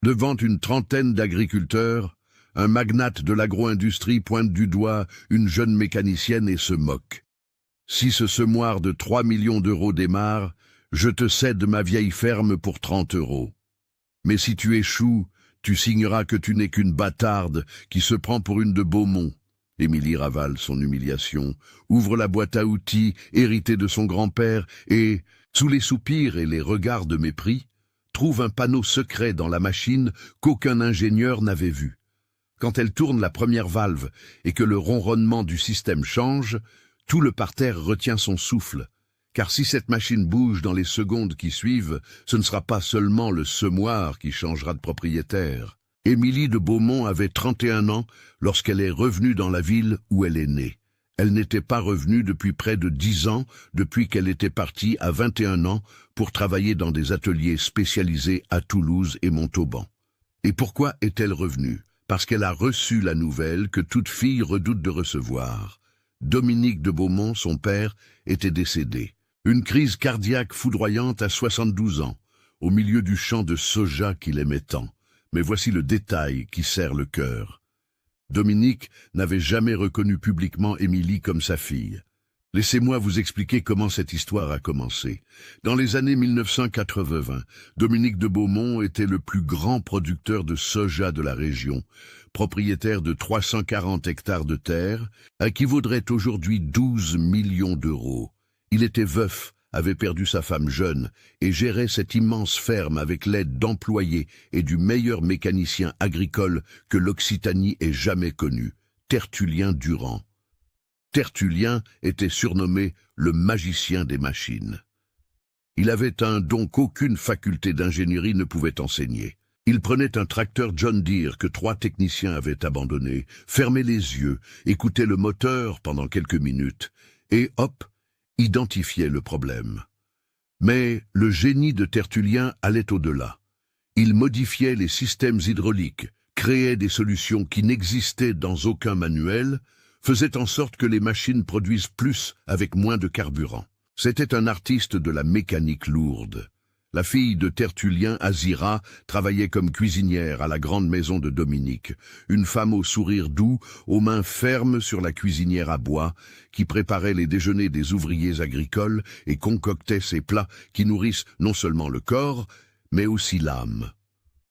Devant une trentaine d'agriculteurs, un magnate de l'agro-industrie pointe du doigt une jeune mécanicienne et se moque. « Si ce semoir de 3 millions d'euros démarre, je te cède ma vieille ferme pour 30 euros. Mais si tu échoues, tu signeras que tu n'es qu'une bâtarde qui se prend pour une de Beaumont. » Émilie ravale son humiliation, ouvre la boîte à outils héritée de son grand-père et, sous les soupirs et les regards de mépris, trouve un panneau secret dans la machine qu'aucun ingénieur n'avait vu. Quand elle tourne la première valve et que le ronronnement du système change, tout le parterre retient son souffle. Car si cette machine bouge dans les secondes qui suivent, ce ne sera pas seulement le semoir qui changera de propriétaire. Émilie de Beaumont avait 31 ans lorsqu'elle est revenue dans la ville où elle est née. Elle n'était pas revenue depuis près de 10 ans, depuis qu'elle était partie à 21 ans pour travailler dans des ateliers spécialisés à Toulouse et Montauban. Et pourquoi est-elle revenue? Parce qu'elle a reçu la nouvelle que toute fille redoute de recevoir. Dominique de Beaumont, son père, était décédé. Une crise cardiaque foudroyante à 72 ans, au milieu du champ de soja qu'il aimait tant. Mais voici le détail qui serre le cœur. Dominique n'avait jamais reconnu publiquement Émilie comme sa fille. Laissez-moi vous expliquer comment cette histoire a commencé. Dans les années 1980, Dominique de Beaumont était le plus grand producteur de soja de la région, propriétaire de 340 hectares de terre, à qui vaudrait aujourd'hui 12 millions d'euros. Il était veuf, avait perdu sa femme jeune et gérait cette immense ferme avec l'aide d'employés et du meilleur mécanicien agricole que l'Occitanie ait jamais connu, Tertullien Durand. Tertullien était surnommé le magicien des machines. Il avait un don qu'aucune faculté d'ingénierie ne pouvait enseigner. Il prenait un tracteur John Deere que 3 techniciens avaient abandonné, fermait les yeux, écoutait le moteur pendant quelques minutes et hop, identifiait le problème. Mais le génie de Tertullien allait au-delà. Il modifiait les systèmes hydrauliques, créait des solutions qui n'existaient dans aucun manuel, faisait en sorte que les machines produisent plus avec moins de carburant. C'était un artiste de la mécanique lourde. La fille de Tertullien, Azira, travaillait comme cuisinière à la grande maison de Dominique, une femme au sourire doux, aux mains fermes sur la cuisinière à bois, qui préparait les déjeuners des ouvriers agricoles et concoctait ces plats qui nourrissent non seulement le corps, mais aussi l'âme.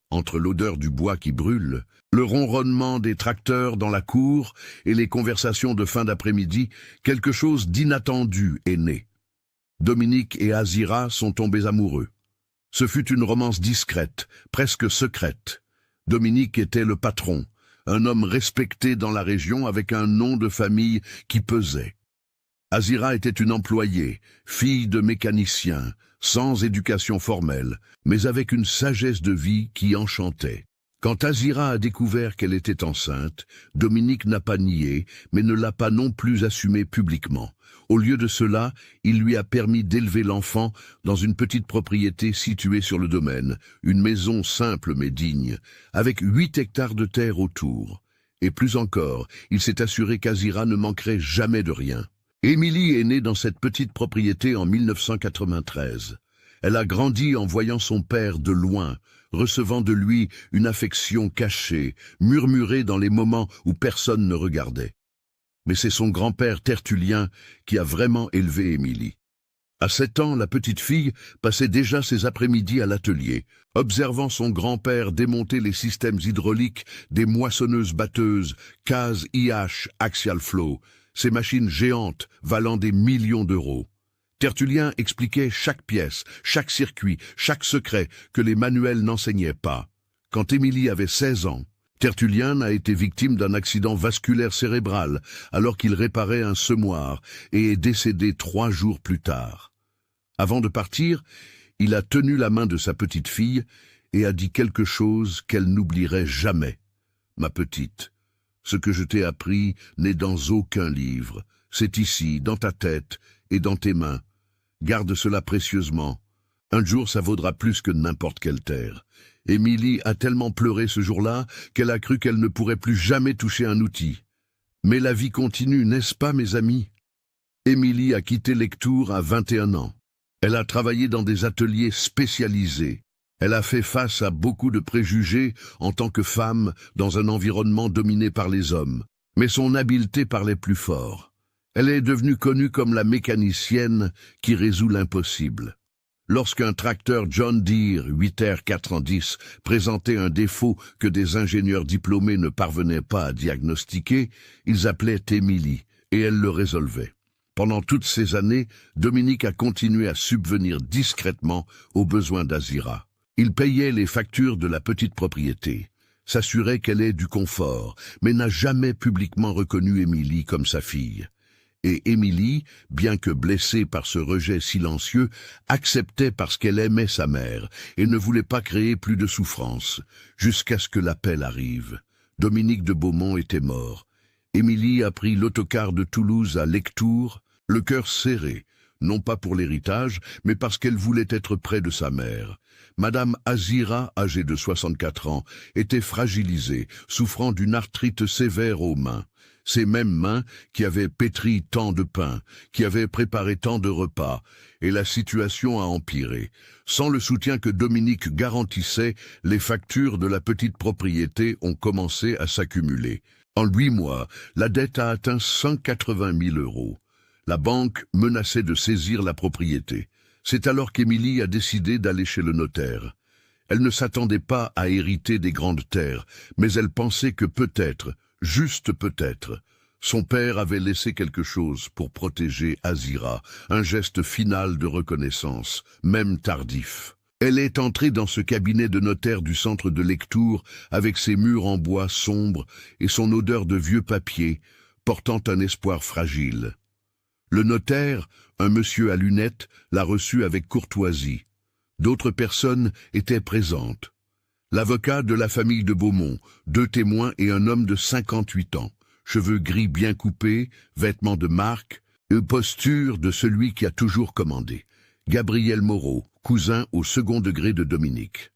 Entre l'odeur du bois qui brûle, le ronronnement des tracteurs dans la cour et les conversations de fin d'après-midi, quelque chose d'inattendu est né. Dominique et Azira sont tombés amoureux. Ce fut une romance discrète, presque secrète. Dominique était le patron, un homme respecté dans la région avec un nom de famille qui pesait. Azira était une employée, fille de mécanicien, sans éducation formelle, mais avec une sagesse de vie qui enchantait. Quand Azira a découvert qu'elle était enceinte, Dominique n'a pas nié, mais ne l'a pas non plus assumé publiquement. Au lieu de cela, il lui a permis d'élever l'enfant dans une petite propriété située sur le domaine, une maison simple mais digne, avec 8 hectares de terre autour. Et plus encore, il s'est assuré qu'Azira ne manquerait jamais de rien. Émilie est née dans cette petite propriété en 1993. Elle a grandi en voyant son père de loin, recevant de lui une affection cachée, murmurée dans les moments où personne ne regardait. Mais c'est son grand-père Tertullien qui a vraiment élevé Émilie. À 7 ans, la petite fille passait déjà ses après-midi à l'atelier, observant son grand-père démonter les systèmes hydrauliques des moissonneuses-batteuses CAS IH Axial Flow, ces machines géantes valant des millions d'euros. Tertullien expliquait chaque pièce, chaque circuit, chaque secret que les manuels n'enseignaient pas. Quand Émilie avait 16 ans, Tertullien a été victime d'un accident vasculaire cérébral alors qu'il réparait un semoir et est décédé 3 jours plus tard. Avant de partir, il a tenu la main de sa petite fille et a dit quelque chose qu'elle n'oublierait jamais. « Ma petite, ce que je t'ai appris n'est dans aucun livre. C'est ici, dans ta tête et dans tes mains. Garde cela précieusement. Un jour, ça vaudra plus que n'importe quelle terre. » Émilie a tellement pleuré ce jour-là qu'elle a cru qu'elle ne pourrait plus jamais toucher un outil. Mais la vie continue, n'est-ce pas, mes amis? Émilie a quitté Lectoure à 21 ans. Elle a travaillé dans des ateliers spécialisés. Elle a fait face à beaucoup de préjugés en tant que femme dans un environnement dominé par les hommes. Mais son habileté parlait plus fort. Elle est devenue connue comme la mécanicienne qui résout l'impossible. Lorsqu'un tracteur John Deere 8R410 présentait un défaut que des ingénieurs diplômés ne parvenaient pas à diagnostiquer, ils appelaient Émilie, et elle le résolvait. Pendant toutes ces années, Dominique a continué à subvenir discrètement aux besoins d'Azira. Il payait les factures de la petite propriété, s'assurait qu'elle ait du confort, mais n'a jamais publiquement reconnu Émilie comme sa fille. Et Émilie, bien que blessée par ce rejet silencieux, acceptait parce qu'elle aimait sa mère et ne voulait pas créer plus de souffrance, jusqu'à ce que l'appel arrive. Dominique de Beaumont était mort. Émilie a pris l'autocar de Toulouse à Lectoure, le cœur serré, non pas pour l'héritage, mais parce qu'elle voulait être près de sa mère. Madame Azira, âgée de 64 ans, était fragilisée, souffrant d'une arthrite sévère aux mains. Ces mêmes mains qui avaient pétri tant de pain, qui avaient préparé tant de repas, et la situation a empiré. Sans le soutien que Dominique garantissait, les factures de la petite propriété ont commencé à s'accumuler. En 8 mois, la dette a atteint 180 000 €. La banque menaçait de saisir la propriété. C'est alors qu'Émilie a décidé d'aller chez le notaire. Elle ne s'attendait pas à hériter des grandes terres, mais elle pensait que peut-être, juste peut-être, son père avait laissé quelque chose pour protéger Azira, un geste final de reconnaissance, même tardif. Elle est entrée dans ce cabinet de notaire du centre de Lectoure avec ses murs en bois sombre et son odeur de vieux papier, portant un espoir fragile. Le notaire, un monsieur à lunettes, l'a reçu avec courtoisie. D'autres personnes étaient présentes. L'avocat de la famille de Beaumont, 2 témoins et un homme de 58 ans, cheveux gris bien coupés, vêtements de marque, et posture de celui qui a toujours commandé. Gabriel Moreau, cousin au second degré de Dominique.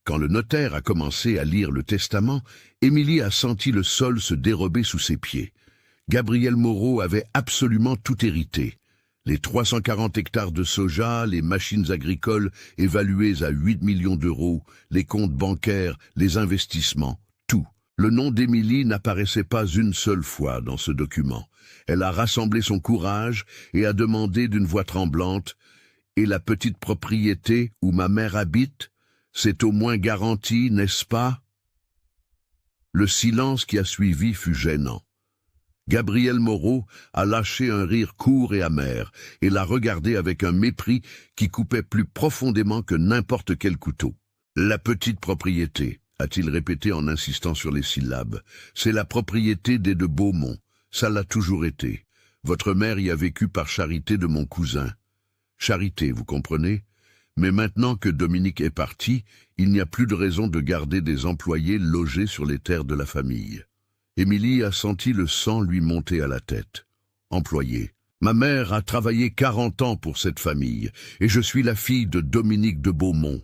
Quand le notaire a commencé à lire le testament, Émilie a senti le sol se dérober sous ses pieds. Gabriel Moreau avait absolument tout hérité. Les 340 hectares de soja, les machines agricoles évaluées à 8 millions d'euros, les comptes bancaires, les investissements, tout. Le nom d'Émilie n'apparaissait pas une seule fois dans ce document. Elle a rassemblé son courage et a demandé d'une voix tremblante « Et la petite propriété où ma mère habite, c'est au moins garanti, n'est-ce pas ?» Le silence qui a suivi fut gênant. Gabriel Moreau a lâché un rire court et amer et l'a regardé avec un mépris qui coupait plus profondément que n'importe quel couteau. « La petite propriété », a-t-il répété en insistant sur les syllabes. « C'est la propriété des de Beaumont. Ça l'a toujours été. Votre mère y a vécu par charité de mon cousin. Charité, vous comprenez ? Mais maintenant que Dominique est parti, il n'y a plus de raison de garder des employés logés sur les terres de la famille. » Émilie a senti le sang lui monter à la tête. Employé. Ma mère a travaillé 40 ans pour cette famille, et je suis la fille de Dominique de Beaumont.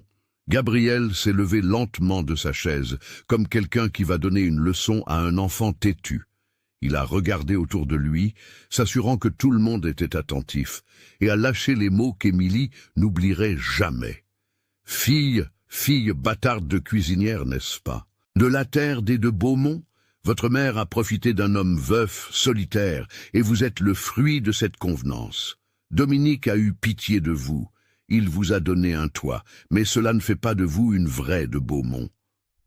Gabriel s'est levé lentement de sa chaise, comme quelqu'un qui va donner une leçon à un enfant têtu. Il a regardé autour de lui, s'assurant que tout le monde était attentif, et a lâché les mots qu'Émilie n'oublierait jamais. Fille bâtarde de cuisinière, n'est-ce pas? De la terre des de Beaumont? Votre mère a profité d'un homme veuf, solitaire, et vous êtes le fruit de cette convenance. Dominique a eu pitié de vous. Il vous a donné un toit, mais cela ne fait pas de vous une vraie de Beaumont.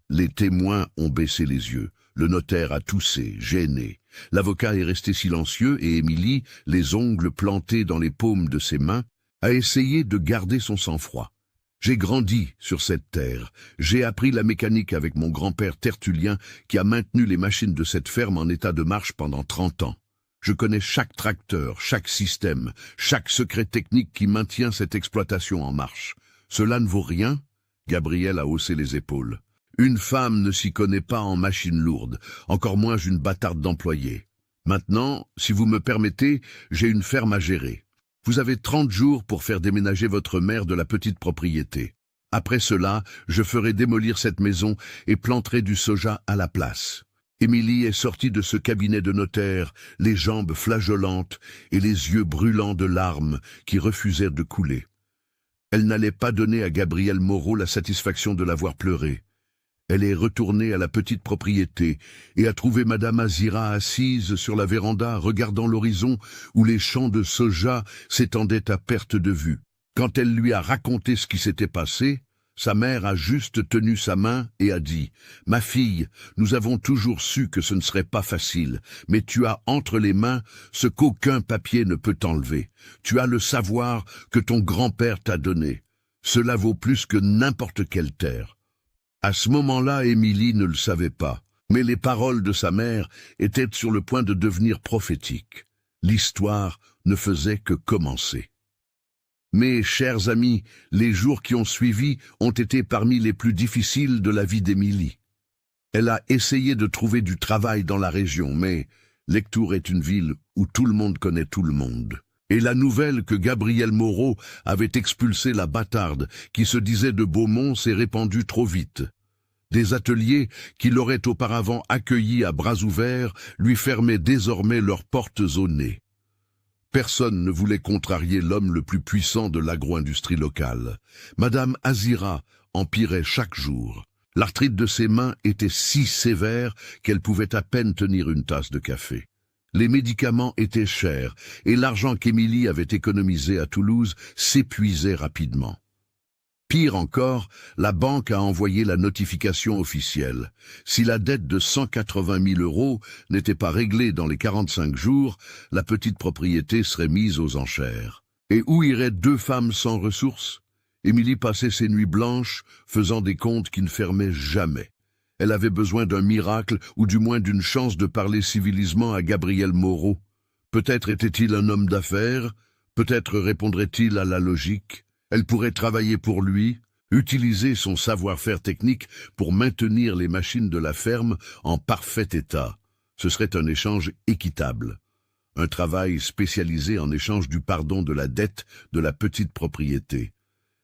Les témoins ont baissé les yeux. Le notaire a toussé, gêné. L'avocat est resté silencieux et Émilie, les ongles plantés dans les paumes de ses mains, a essayé de garder son sang-froid. J'ai grandi sur cette terre. J'ai appris la mécanique avec mon grand-père Tertullien qui a maintenu les machines de cette ferme en état de marche pendant 30 ans. Je connais chaque tracteur, chaque système, chaque secret technique qui maintient cette exploitation en marche. Cela ne vaut rien? Gabriel a haussé les épaules. Une femme ne s'y connaît pas en machines lourdes, encore moins une bâtarde d'employés. Maintenant, si vous me permettez, j'ai une ferme à gérer. Vous avez 30 jours pour faire déménager votre mère de la petite propriété. Après cela, je ferai démolir cette maison et planterai du soja à la place. Émilie est sortie de ce cabinet de notaire, les jambes flageolantes et les yeux brûlants de larmes qui refusèrent de couler. Elle n'allait pas donner à Gabriel Moreau la satisfaction de l'avoir pleuré. Elle est retournée à la petite propriété et a trouvé Madame Azira assise sur la véranda regardant l'horizon où les champs de soja s'étendaient à perte de vue. Quand elle lui a raconté ce qui s'était passé, sa mère a juste tenu sa main et a dit « Ma fille, nous avons toujours su que ce ne serait pas facile, mais tu as entre les mains ce qu'aucun papier ne peut t'enlever. Tu as le savoir que ton grand-père t'a donné. Cela vaut plus que n'importe quelle terre. » À ce moment-là, Émilie ne le savait pas, mais les paroles de sa mère étaient sur le point de devenir prophétiques. L'histoire ne faisait que commencer. Mais, chers amis, les jours qui ont suivi ont été parmi les plus difficiles de la vie d'Émilie. Elle a essayé de trouver du travail dans la région, mais Lectoure est une ville où tout le monde connaît tout le monde. Et la nouvelle que Gabriel Moreau avait expulsé la bâtarde qui se disait de Beaumont s'est répandue trop vite. Des ateliers qui l'auraient auparavant accueilli à bras ouverts lui fermaient désormais leurs portes au nez. Personne ne voulait contrarier l'homme le plus puissant de l'agro-industrie locale. Madame Azira empirait chaque jour. L'arthrite de ses mains était si sévère qu'elle pouvait à peine tenir une tasse de café. Les médicaments étaient chers et l'argent qu'Émilie avait économisé à Toulouse s'épuisait rapidement. Pire encore, la banque a envoyé la notification officielle. Si la dette de 180 000 € n'était pas réglée dans les 45 jours, la petite propriété serait mise aux enchères. Et où iraient deux femmes sans ressources? Émilie passait ses nuits blanches, faisant des comptes qui ne fermaient jamais. Elle avait besoin d'un miracle, ou du moins d'une chance de parler civilisement à Gabriel Moreau. Peut-être était-il un homme d'affaires, peut-être répondrait-il à la logique. Elle pourrait travailler pour lui, utiliser son savoir-faire technique pour maintenir les machines de la ferme en parfait état. Ce serait un échange équitable. Un travail spécialisé en échange du pardon de la dette de la petite propriété.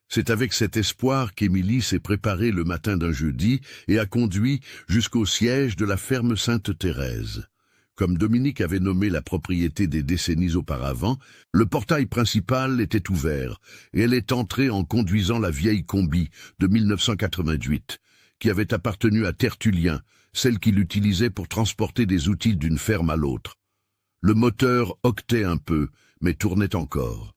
C'est avec cet espoir qu'Émilie s'est préparée le matin d'un jeudi et a conduit jusqu'au siège de la ferme Sainte-Thérèse. Comme Dominique avait nommé la propriété des décennies auparavant, le portail principal était ouvert et elle est entrée en conduisant la vieille combi de 1988, qui avait appartenu à Tertullien, celle qu'il utilisait pour transporter des outils d'une ferme à l'autre. Le moteur octait un peu, mais tournait encore.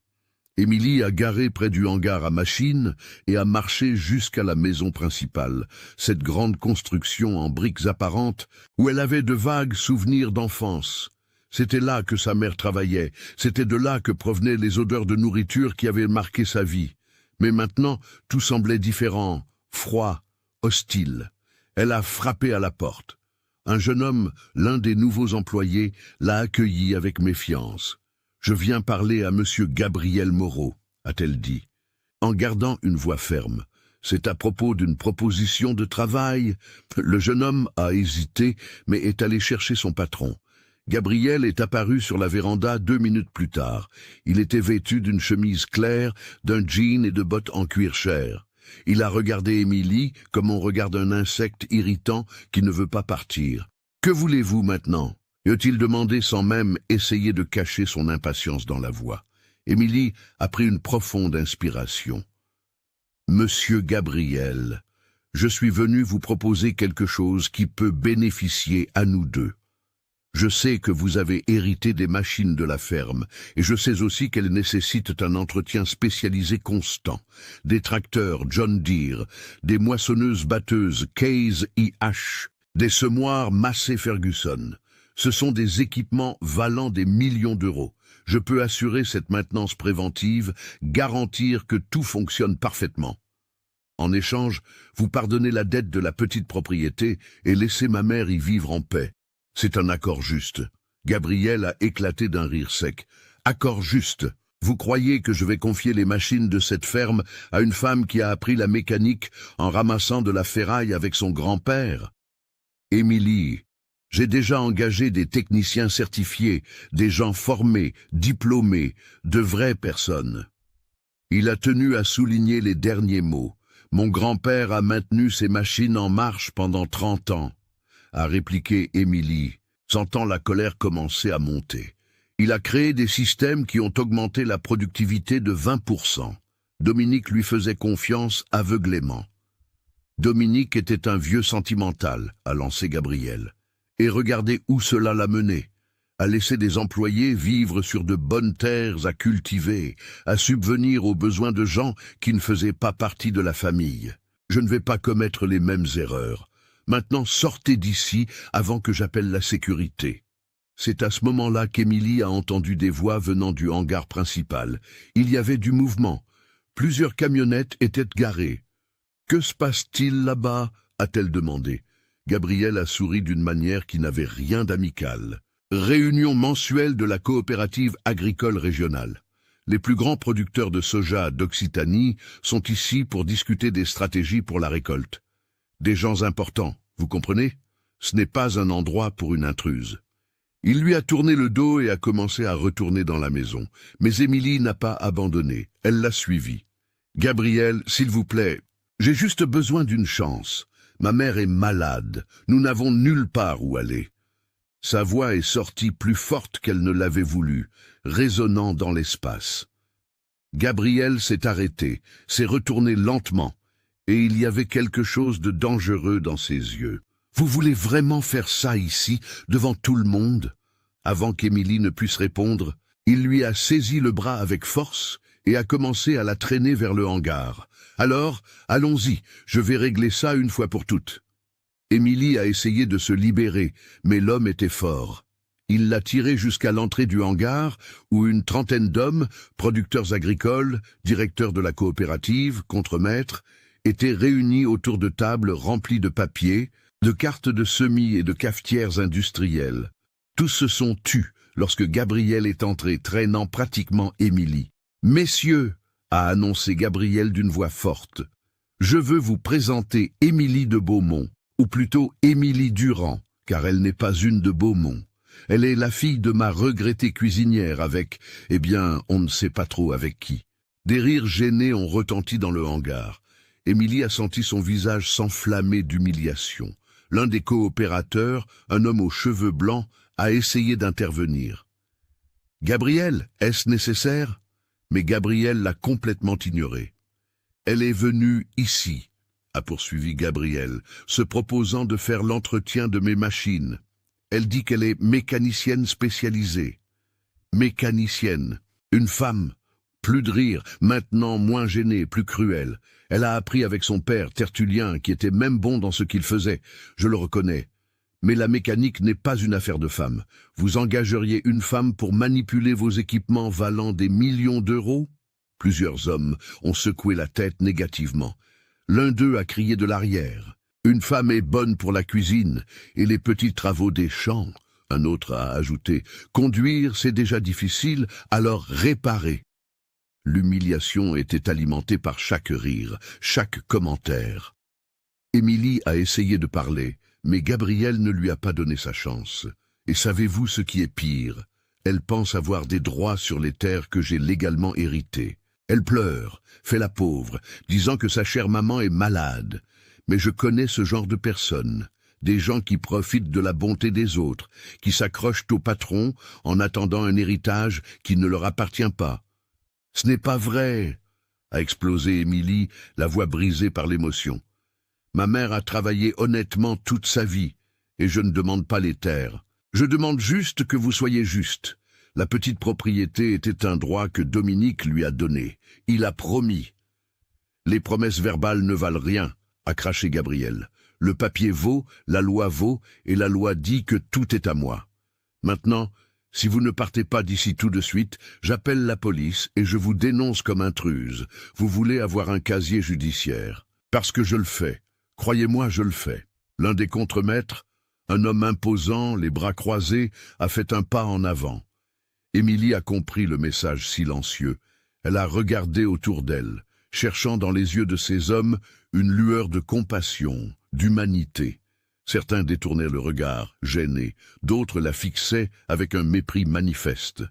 Émilie a garé près du hangar à machines et a marché jusqu'à la maison principale, cette grande construction en briques apparentes où elle avait de vagues souvenirs d'enfance. C'était là que sa mère travaillait, c'était de là que provenaient les odeurs de nourriture qui avaient marqué sa vie. Mais maintenant, tout semblait différent, froid, hostile. Elle a frappé à la porte. Un jeune homme, l'un des nouveaux employés, l'a accueillie avec méfiance. « Je viens parler à monsieur Gabriel Moreau », a-t-elle dit, en gardant une voix ferme. « C'est à propos d'une proposition de travail ?» Le jeune homme a hésité, mais est allé chercher son patron. Gabriel est apparu sur la véranda 2 minutes plus tard. Il était vêtu d'une chemise claire, d'un jean et de bottes en cuir chair. Il a regardé Émilie comme on regarde un insecte irritant qui ne veut pas partir. « Que voulez-vous maintenant ?» a-t-il demandé sans même essayer de cacher son impatience dans la voix. Émilie a pris une profonde inspiration. « Monsieur Gabriel, je suis venu vous proposer quelque chose qui peut bénéficier à nous deux. Je sais que vous avez hérité des machines de la ferme, et je sais aussi qu'elles nécessitent un entretien spécialisé constant. Des tracteurs John Deere, des moissonneuses-batteuses Case IH, des semoirs Massey Ferguson. Ce sont des équipements valant des millions d'euros. Je peux assurer cette maintenance préventive, garantir que tout fonctionne parfaitement. En échange, vous pardonnez la dette de la petite propriété et laissez ma mère y vivre en paix. C'est un accord juste. » Gabriel a éclaté d'un rire sec. « Accord juste. Vous croyez que je vais confier les machines de cette ferme à une femme qui a appris la mécanique en ramassant de la ferraille avec son grand-père ? Émilie, j'ai déjà engagé des techniciens certifiés, des gens formés, diplômés, de vraies personnes. » Il a tenu à souligner les derniers mots. « Mon grand-père a maintenu ces machines en marche pendant 30 ans. » a répliqué Émilie, sentant la colère commencer à monter. « Il a créé des systèmes qui ont augmenté la productivité de 20%. Dominique lui faisait confiance aveuglément. Dominique était un vieux sentimental, a lancé Gabriel. Et regardez où cela l'a mené. À laisser des employés vivre sur de bonnes terres à cultiver, à subvenir aux besoins de gens qui ne faisaient pas partie de la famille. Je ne vais pas commettre les mêmes erreurs. Maintenant, sortez d'ici avant que j'appelle la sécurité. C'est à ce moment-là qu'Émilie a entendu des voix venant du hangar principal. Il y avait du mouvement. Plusieurs camionnettes étaient garées. « Que se passe-t-il là-bas » a-t-elle demandé. Gabriel a souri d'une manière qui n'avait rien d'amical. Réunion mensuelle de la coopérative agricole régionale. Les plus grands producteurs de soja d'Occitanie sont ici pour discuter des stratégies pour la récolte. Des gens importants, vous comprenez? Ce n'est pas un endroit pour une intruse. Il lui a tourné le dos et a commencé à retourner dans la maison. Mais Émilie n'a pas abandonné. Elle l'a suivi. « Gabriel, s'il vous plaît, j'ai juste besoin d'une chance. Ma mère est malade. Nous n'avons nulle part où aller. » Sa voix est sortie plus forte qu'elle ne l'avait voulu, résonnant dans l'espace. Gabriel s'est arrêté, s'est retourné lentement, et il y avait quelque chose de dangereux dans ses yeux. « Vous voulez vraiment faire ça ici, devant tout le monde ?» Avant qu'Émilie ne puisse répondre, il lui a saisi le bras avec force et a commencé à la traîner vers le hangar. « Alors, allons-y, je vais régler ça une fois pour toutes. » Émilie a essayé de se libérer, mais l'homme était fort. Il l'a tiré jusqu'à l'entrée du hangar, où une trentaine d'hommes, producteurs agricoles, directeurs de la coopérative, contremaîtres, étaient réunis autour de tables remplies de papiers, de cartes de semis et de cafetières industrielles. Tous se sont tus lorsque Gabriel est entré, traînant pratiquement Émilie. « Messieurs » a annoncé Gabriel d'une voix forte, « je veux vous présenter Émilie de Beaumont. Ou plutôt Émilie Durand, car elle n'est pas une de Beaumont. Elle est la fille de ma regrettée cuisinière avec, eh bien, on ne sait pas trop avec qui. » Des rires gênés ont retenti dans le hangar. Émilie a senti son visage s'enflammer d'humiliation. L'un des coopérateurs, un homme aux cheveux blancs, a essayé d'intervenir. « Gabriel, est-ce nécessaire ?» Mais Gabriel l'a complètement ignoré. « Elle est venue ici. » a poursuivi Gabriel, se proposant de faire l'entretien de mes machines. Elle dit qu'elle est mécanicienne spécialisée. Mécanicienne, une femme. Plus de rire, maintenant moins gênée, plus cruelle. Elle a appris avec son père, Tertullien, qui était même bon dans ce qu'il faisait. Je le reconnais. Mais la mécanique n'est pas une affaire de femme. Vous engageriez une femme pour manipuler vos équipements valant des millions d'euros? Plusieurs hommes ont secoué la tête négativement. L'un d'eux a crié de l'arrière. « Une femme est bonne pour la cuisine et les petits travaux des champs. » Un autre a ajouté « Conduire, c'est déjà difficile, alors réparer. » L'humiliation était alimentée par chaque rire, chaque commentaire. Émilie a essayé de parler, mais Gabriel ne lui a pas donné sa chance. Et savez-vous ce qui est pire? Elle pense avoir des droits sur les terres que j'ai légalement héritées. Elle pleure, fait la pauvre, disant que sa chère maman est malade. Mais je connais ce genre de personnes, des gens qui profitent de la bonté des autres, qui s'accrochent au patron en attendant un héritage qui ne leur appartient pas. « Ce n'est pas vrai !» a explosé Émilie, la voix brisée par l'émotion. « Ma mère a travaillé honnêtement toute sa vie, et je ne demande pas les terres. Je demande juste que vous soyez juste. La petite propriété était un droit que Dominique lui a donné. Il a promis. » « Les promesses verbales ne valent rien, » a craché Gabriel. « Le papier vaut, la loi vaut, et la loi dit que tout est à moi. Maintenant, si vous ne partez pas d'ici tout de suite, j'appelle la police et je vous dénonce comme intruse. Vous voulez avoir un casier judiciaire. Parce que je le fais. Croyez-moi, je le fais. » L'un des contremaîtres, un homme imposant, les bras croisés, a fait un pas en avant. Émilie a compris le message silencieux. Elle a regardé autour d'elle, cherchant dans les yeux de ces hommes une lueur de compassion, d'humanité. Certains détournaient le regard, gênés, d'autres la fixaient avec un mépris manifeste.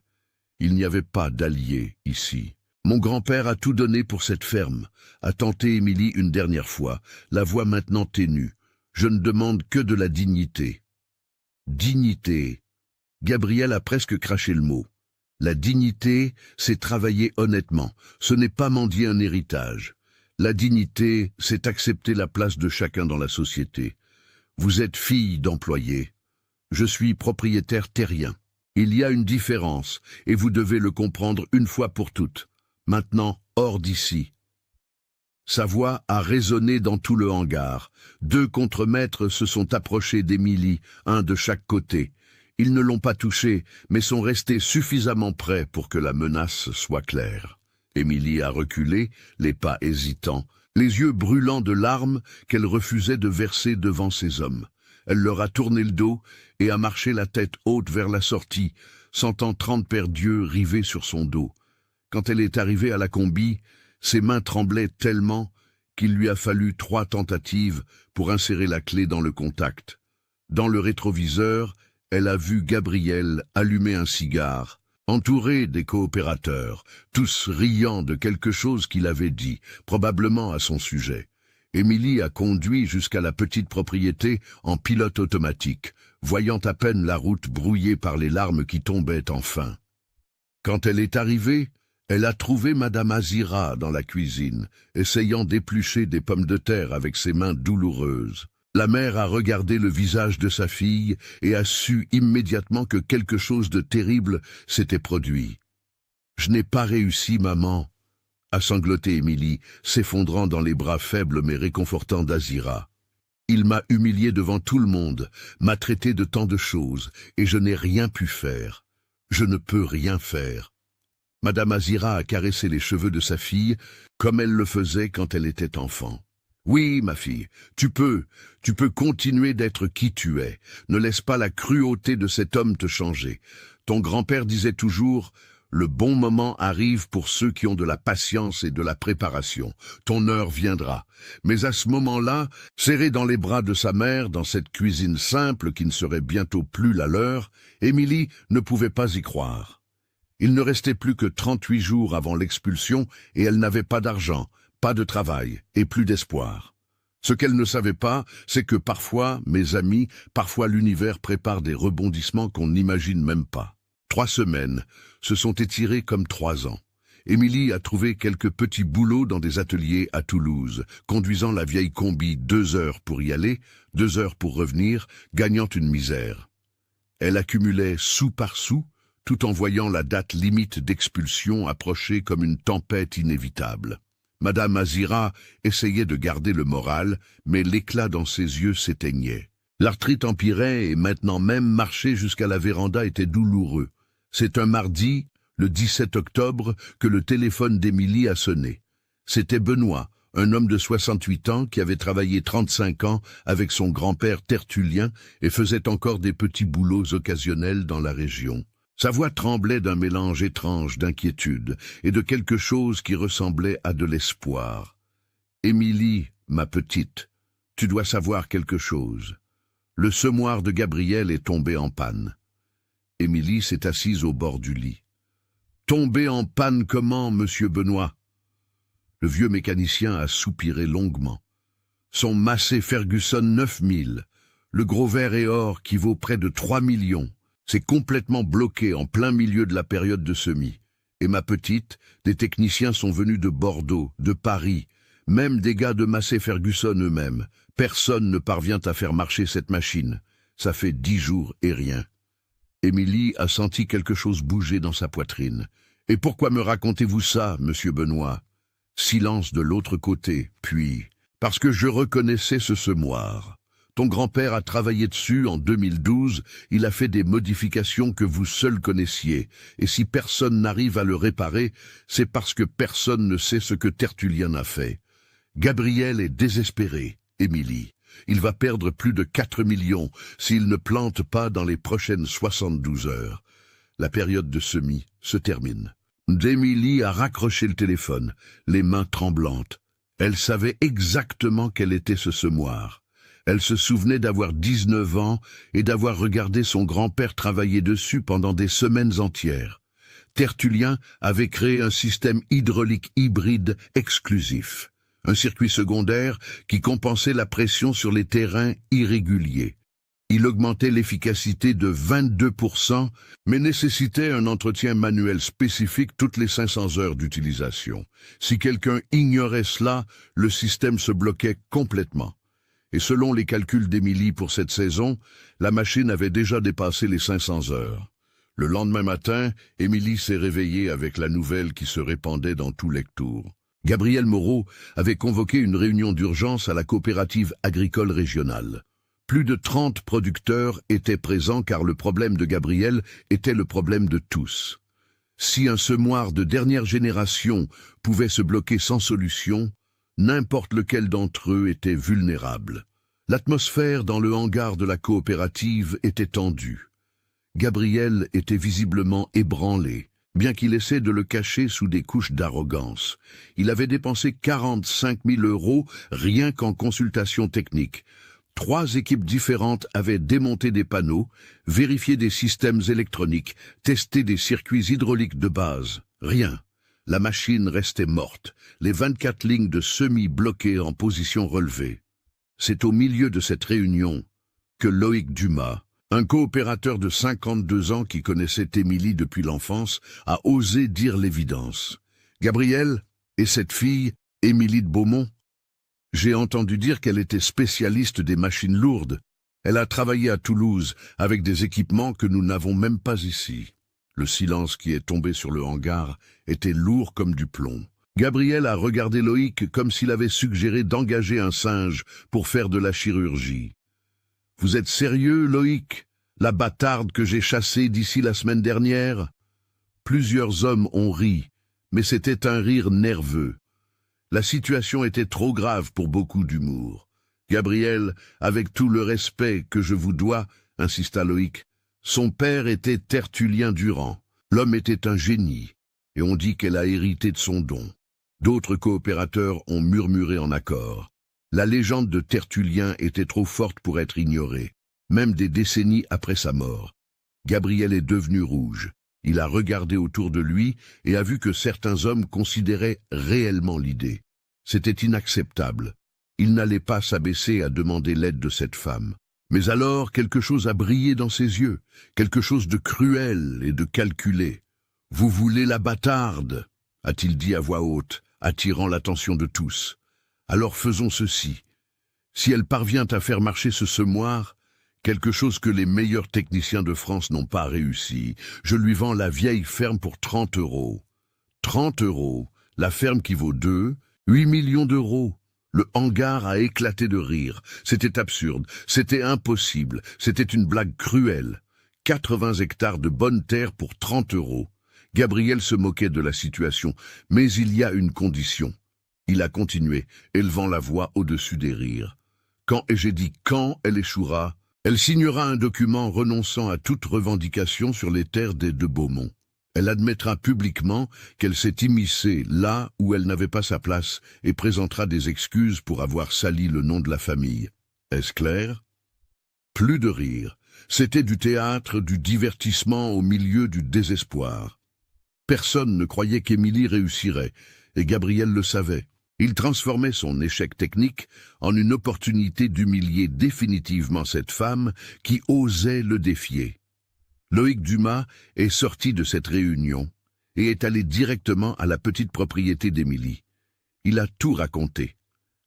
Il n'y avait pas d'alliés ici. « Mon grand-père a tout donné pour cette ferme », a tenté Émilie une dernière fois, la voix maintenant ténue. « Je ne demande que de la dignité. » Dignité. Gabriel a presque craché le mot. La dignité, c'est travailler honnêtement. Ce n'est pas mendier un héritage. La dignité, c'est accepter la place de chacun dans la société. Vous êtes fille d'employé. Je suis propriétaire terrien. Il y a une différence, et vous devez le comprendre une fois pour toutes. Maintenant, hors d'ici. Sa voix a résonné dans tout le hangar. 2 contremaîtres se sont approchés d'Émilie, un de chaque côté. Ils ne l'ont pas touchée, mais sont restés suffisamment près pour que la menace soit claire. Émilie a reculé, les pas hésitants, les yeux brûlants de larmes qu'elle refusait de verser devant ces hommes. Elle leur a tourné le dos et a marché la tête haute vers la sortie, sentant 30 paires d'yeux rivés sur son dos. Quand elle est arrivée à la combi, ses mains tremblaient tellement qu'il lui a fallu 3 tentatives pour insérer la clé dans le contact. Dans le rétroviseur, elle a vu Gabriel allumer un cigare, entouré des coopérateurs, tous riant de quelque chose qu'il avait dit, probablement à son sujet. Émilie a conduit jusqu'à la petite propriété en pilote automatique, voyant à peine la route brouillée par les larmes qui tombaient enfin. Quand elle est arrivée, elle a trouvé Madame Azira dans la cuisine, essayant d'éplucher des pommes de terre avec ses mains douloureuses. La mère a regardé le visage de sa fille et a su immédiatement que quelque chose de terrible s'était produit. « Je n'ai pas réussi, maman », a sangloté Émilie, s'effondrant dans les bras faibles mais réconfortants d'Azira. « Il m'a humilié devant tout le monde, m'a traité de tant de choses, et je n'ai rien pu faire. Je ne peux rien faire. » Madame Azira a caressé les cheveux de sa fille, comme elle le faisait quand elle était enfant. « Oui, ma fille, tu peux continuer d'être qui tu es. Ne laisse pas la cruauté de cet homme te changer. Ton grand-père disait toujours... Le bon moment arrive pour ceux qui ont de la patience et de la préparation. Ton heure viendra. Mais à ce moment-là, serrée dans les bras de sa mère, dans cette cuisine simple qui ne serait bientôt plus la leur, Émilie ne pouvait pas y croire. Il ne restait plus que 38 jours avant l'expulsion et elle n'avait pas d'argent, pas de travail et plus d'espoir. Ce qu'elle ne savait pas, c'est que parfois, mes amis, parfois l'univers prépare des rebondissements qu'on n'imagine même pas. 3 semaines se sont étirées comme 3 ans. Émilie a trouvé quelques petits boulots dans des ateliers à Toulouse, conduisant la vieille combi 2 heures pour y aller, 2 heures pour revenir, gagnant une misère. Elle accumulait sou par sou, tout en voyant la date limite d'expulsion approcher comme une tempête inévitable. Madame Azira essayait de garder le moral, mais l'éclat dans ses yeux s'éteignait. L'arthrite empirait et maintenant même marcher jusqu'à la véranda était douloureux. C'est un mardi, le 17 octobre, que le téléphone d'Émilie a sonné. C'était Benoît, un homme de 68 ans qui avait travaillé 35 ans avec son grand-père Tertullien et faisait encore des petits boulots occasionnels dans la région. Sa voix tremblait d'un mélange étrange d'inquiétude et de quelque chose qui ressemblait à de l'espoir. « Émilie, ma petite, tu dois savoir quelque chose. Le semoir de Gabriel est tombé en panne. » Émilie s'est assise au bord du lit. « Tombé en panne comment, monsieur Benoît ?» Le vieux mécanicien a soupiré longuement. « Son Massey Ferguson 9000, le gros vert et or qui vaut près de 3 millions, c'est complètement bloqué en plein milieu de la période de semis. Et ma petite, des techniciens sont venus de Bordeaux, de Paris, même des gars de Massey Ferguson eux-mêmes. Personne ne parvient à faire marcher cette machine. Ça fait 10 jours et rien. » Émilie a senti quelque chose bouger dans sa poitrine. « Et pourquoi me racontez-vous ça, monsieur Benoît ?» Silence de l'autre côté, puis « Parce que je reconnaissais ce semoir. Ton grand-père a travaillé dessus en 2012, il a fait des modifications que vous seul connaissiez, et si personne n'arrive à le réparer, c'est parce que personne ne sait ce que Tertullien a fait. Gabriel est désespéré, Émilie. Il va perdre plus de 4 millions s'il ne plante pas dans les prochaines 72 heures. La période de semis se termine. » Émilie a raccroché le téléphone, les mains tremblantes. Elle savait exactement quel était ce semoir. Elle se souvenait d'avoir 19 ans et d'avoir regardé son grand-père travailler dessus pendant des semaines entières. Tertullien avait créé un système hydraulique hybride exclusif. Un circuit secondaire qui compensait la pression sur les terrains irréguliers. Il augmentait l'efficacité de 22%, mais nécessitait un entretien manuel spécifique toutes les 500 heures d'utilisation. Si quelqu'un ignorait cela, le système se bloquait complètement. Et selon les calculs d'Émilie pour cette saison, la machine avait déjà dépassé les 500 heures. Le lendemain matin, Émilie s'est réveillée avec la nouvelle qui se répandait dans tout Lectoure. Gabriel Moreau avait convoqué une réunion d'urgence à la coopérative agricole régionale. Plus de 30 producteurs étaient présents car le problème de Gabriel était le problème de tous. Si un semoir de dernière génération pouvait se bloquer sans solution, n'importe lequel d'entre eux était vulnérable. L'atmosphère dans le hangar de la coopérative était tendue. Gabriel était visiblement ébranlé, bien qu'il essaie de le cacher sous des couches d'arrogance. Il avait dépensé 45 000 € rien qu'en consultation technique. 3 équipes différentes avaient démonté des panneaux, vérifié des systèmes électroniques, testé des circuits hydrauliques de base. Rien. La machine restait morte, les 24 lignes de semis bloquées en position relevée. C'est au milieu de cette réunion que Loïc Dumas, un coopérateur de 52 ans qui connaissait Émilie depuis l'enfance, a osé dire l'évidence. « Gabriel, et cette fille, Émilie de Beaumont ? J'ai entendu dire qu'elle était spécialiste des machines lourdes. Elle a travaillé à Toulouse avec des équipements que nous n'avons même pas ici. » Le silence qui est tombé sur le hangar était lourd comme du plomb. Gabriel a regardé Loïc comme s'il avait suggéré d'engager un singe pour faire de la chirurgie. « Vous êtes sérieux, Loïc, la bâtarde que j'ai chassée d'ici la semaine dernière ?» Plusieurs hommes ont ri, mais c'était un rire nerveux. La situation était trop grave pour beaucoup d'humour. « Gabriel, avec tout le respect que je vous dois, » insista Loïc, « son père était Tertullien Durand. L'homme était un génie, et on dit qu'elle a hérité de son don. » D'autres coopérateurs ont murmuré en accord. La légende de Tertullien était trop forte pour être ignorée, même des décennies après sa mort. Gabriel est devenu rouge. Il a regardé autour de lui et a vu que certains hommes considéraient réellement l'idée. C'était inacceptable. Il n'allait pas s'abaisser à demander l'aide de cette femme. Mais alors, quelque chose a brillé dans ses yeux, quelque chose de cruel et de calculé. « Vous voulez la bâtarde ?» a-t-il dit à voix haute, attirant l'attention de tous. « Alors faisons ceci. Si elle parvient à faire marcher ce semoir, quelque chose que les meilleurs techniciens de France n'ont pas réussi, je lui vends la vieille ferme pour 30 €. 30 €, la ferme qui vaut 8 millions d'euros. Le hangar a éclaté de rire. C'était absurde, c'était impossible, c'était une blague cruelle. 80 hectares de bonne terre pour 30 €. Gabriel se moquait de la situation, mais il y a une condition. Il a continué, élevant la voix au-dessus des rires. Quand, et j'ai dit quand elle échouera, elle signera un document renonçant à toute revendication sur les terres des de Beaumont. Elle admettra publiquement qu'elle s'est immiscée là où elle n'avait pas sa place et présentera des excuses pour avoir sali le nom de la famille. Est-ce clair? Plus de rire. C'était du théâtre, du divertissement au milieu du désespoir. Personne ne croyait qu'Émilie réussirait, et Gabriel le savait. Il transformait son échec technique en une opportunité d'humilier définitivement cette femme qui osait le défier. Loïc Dumas est sorti de cette réunion et est allé directement à la petite propriété d'Émilie. Il a tout raconté.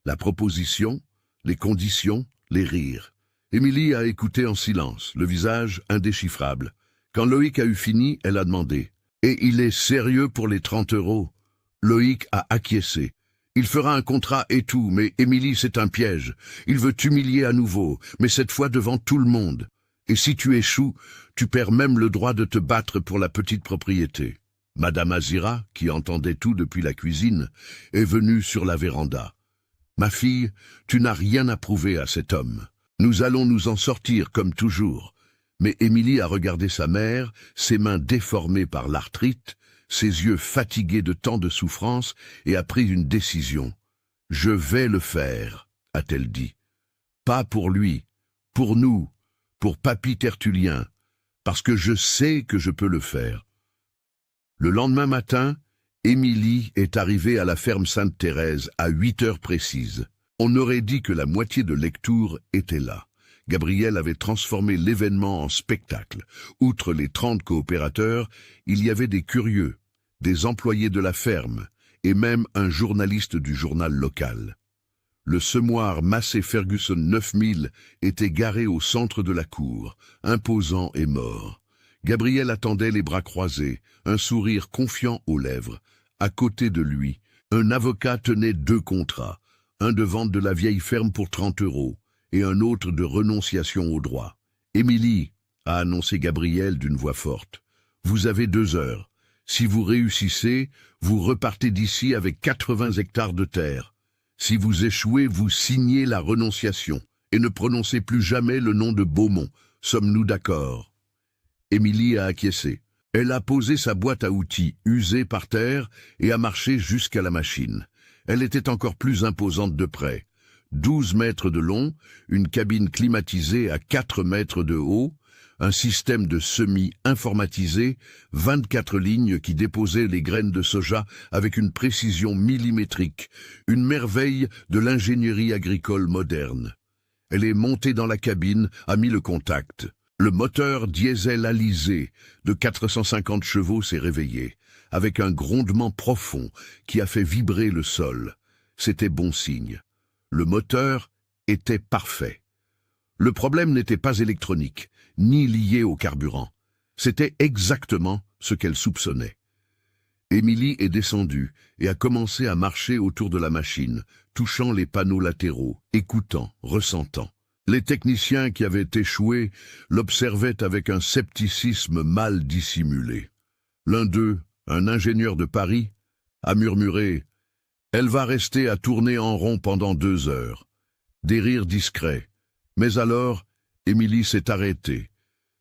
La proposition, les conditions, les rires. Émilie a écouté en silence, le visage indéchiffrable. Quand Loïc a eu fini, elle a demandé « Et il est sérieux pour les 30 €? » Loïc a acquiescé. « Il fera un contrat et tout, mais Émilie, c'est un piège. Il veut t'humilier à nouveau, mais cette fois devant tout le monde. Et si tu échoues, tu perds même le droit de te battre pour la petite propriété. » Madame Azira, qui entendait tout depuis la cuisine, est venue sur la véranda. « Ma fille, tu n'as rien à prouver à cet homme. Nous allons nous en sortir comme toujours. » Mais Émilie a regardé sa mère, ses mains déformées par l'arthrite, ses yeux fatigués de tant de souffrance, et a pris une décision. « Je vais le faire, » a-t-elle dit. « Pas pour lui, pour nous, pour Papy Tertullien, parce que je sais que je peux le faire. » Le lendemain matin, Émilie est arrivée à la ferme Sainte-Thérèse à 8 heures précises. On aurait dit que la moitié de Lectoure était là. Gabriel avait transformé l'événement en spectacle. Outre les 30 coopérateurs, il y avait des curieux, des employés de la ferme et même un journaliste du journal local. Le semoir Massey Ferguson 9000 était garé au centre de la cour, imposant et mort. Gabriel attendait les bras croisés, un sourire confiant aux lèvres. À côté de lui, un avocat tenait 2 contrats, un de vente de la vieille ferme pour 30 € et un autre de renonciation au droit. « Émilie, » a annoncé Gabriel d'une voix forte, « vous avez 2 heures. Si vous réussissez, vous repartez d'ici avec 80 hectares de terre. Si vous échouez, vous signez la renonciation et ne prononcez plus jamais le nom de Beaumont. Sommes-nous d'accord ?» Émilie a acquiescé. Elle a posé sa boîte à outils usée par terre et a marché jusqu'à la machine. Elle était encore plus imposante de près. 12 mètres de long, une cabine climatisée à 4 mètres de haut, un système de semis informatisé, 24 lignes qui déposaient les graines de soja avec une précision millimétrique, une merveille de l'ingénierie agricole moderne. Elle est montée dans la cabine, a mis le contact. Le moteur diesel alizé de 450 chevaux s'est réveillé, avec un grondement profond qui a fait vibrer le sol. C'était bon signe. Le moteur était parfait. Le problème n'était pas électronique, ni lié au carburant. C'était exactement ce qu'elle soupçonnait. Émilie est descendue et a commencé à marcher autour de la machine, touchant les panneaux latéraux, écoutant, ressentant. Les techniciens qui avaient échoué l'observaient avec un scepticisme mal dissimulé. L'un d'eux, un ingénieur de Paris, a murmuré « Elle va rester à tourner en rond pendant 2 heures ». Des rires discrets. Mais alors, Émilie s'est arrêtée,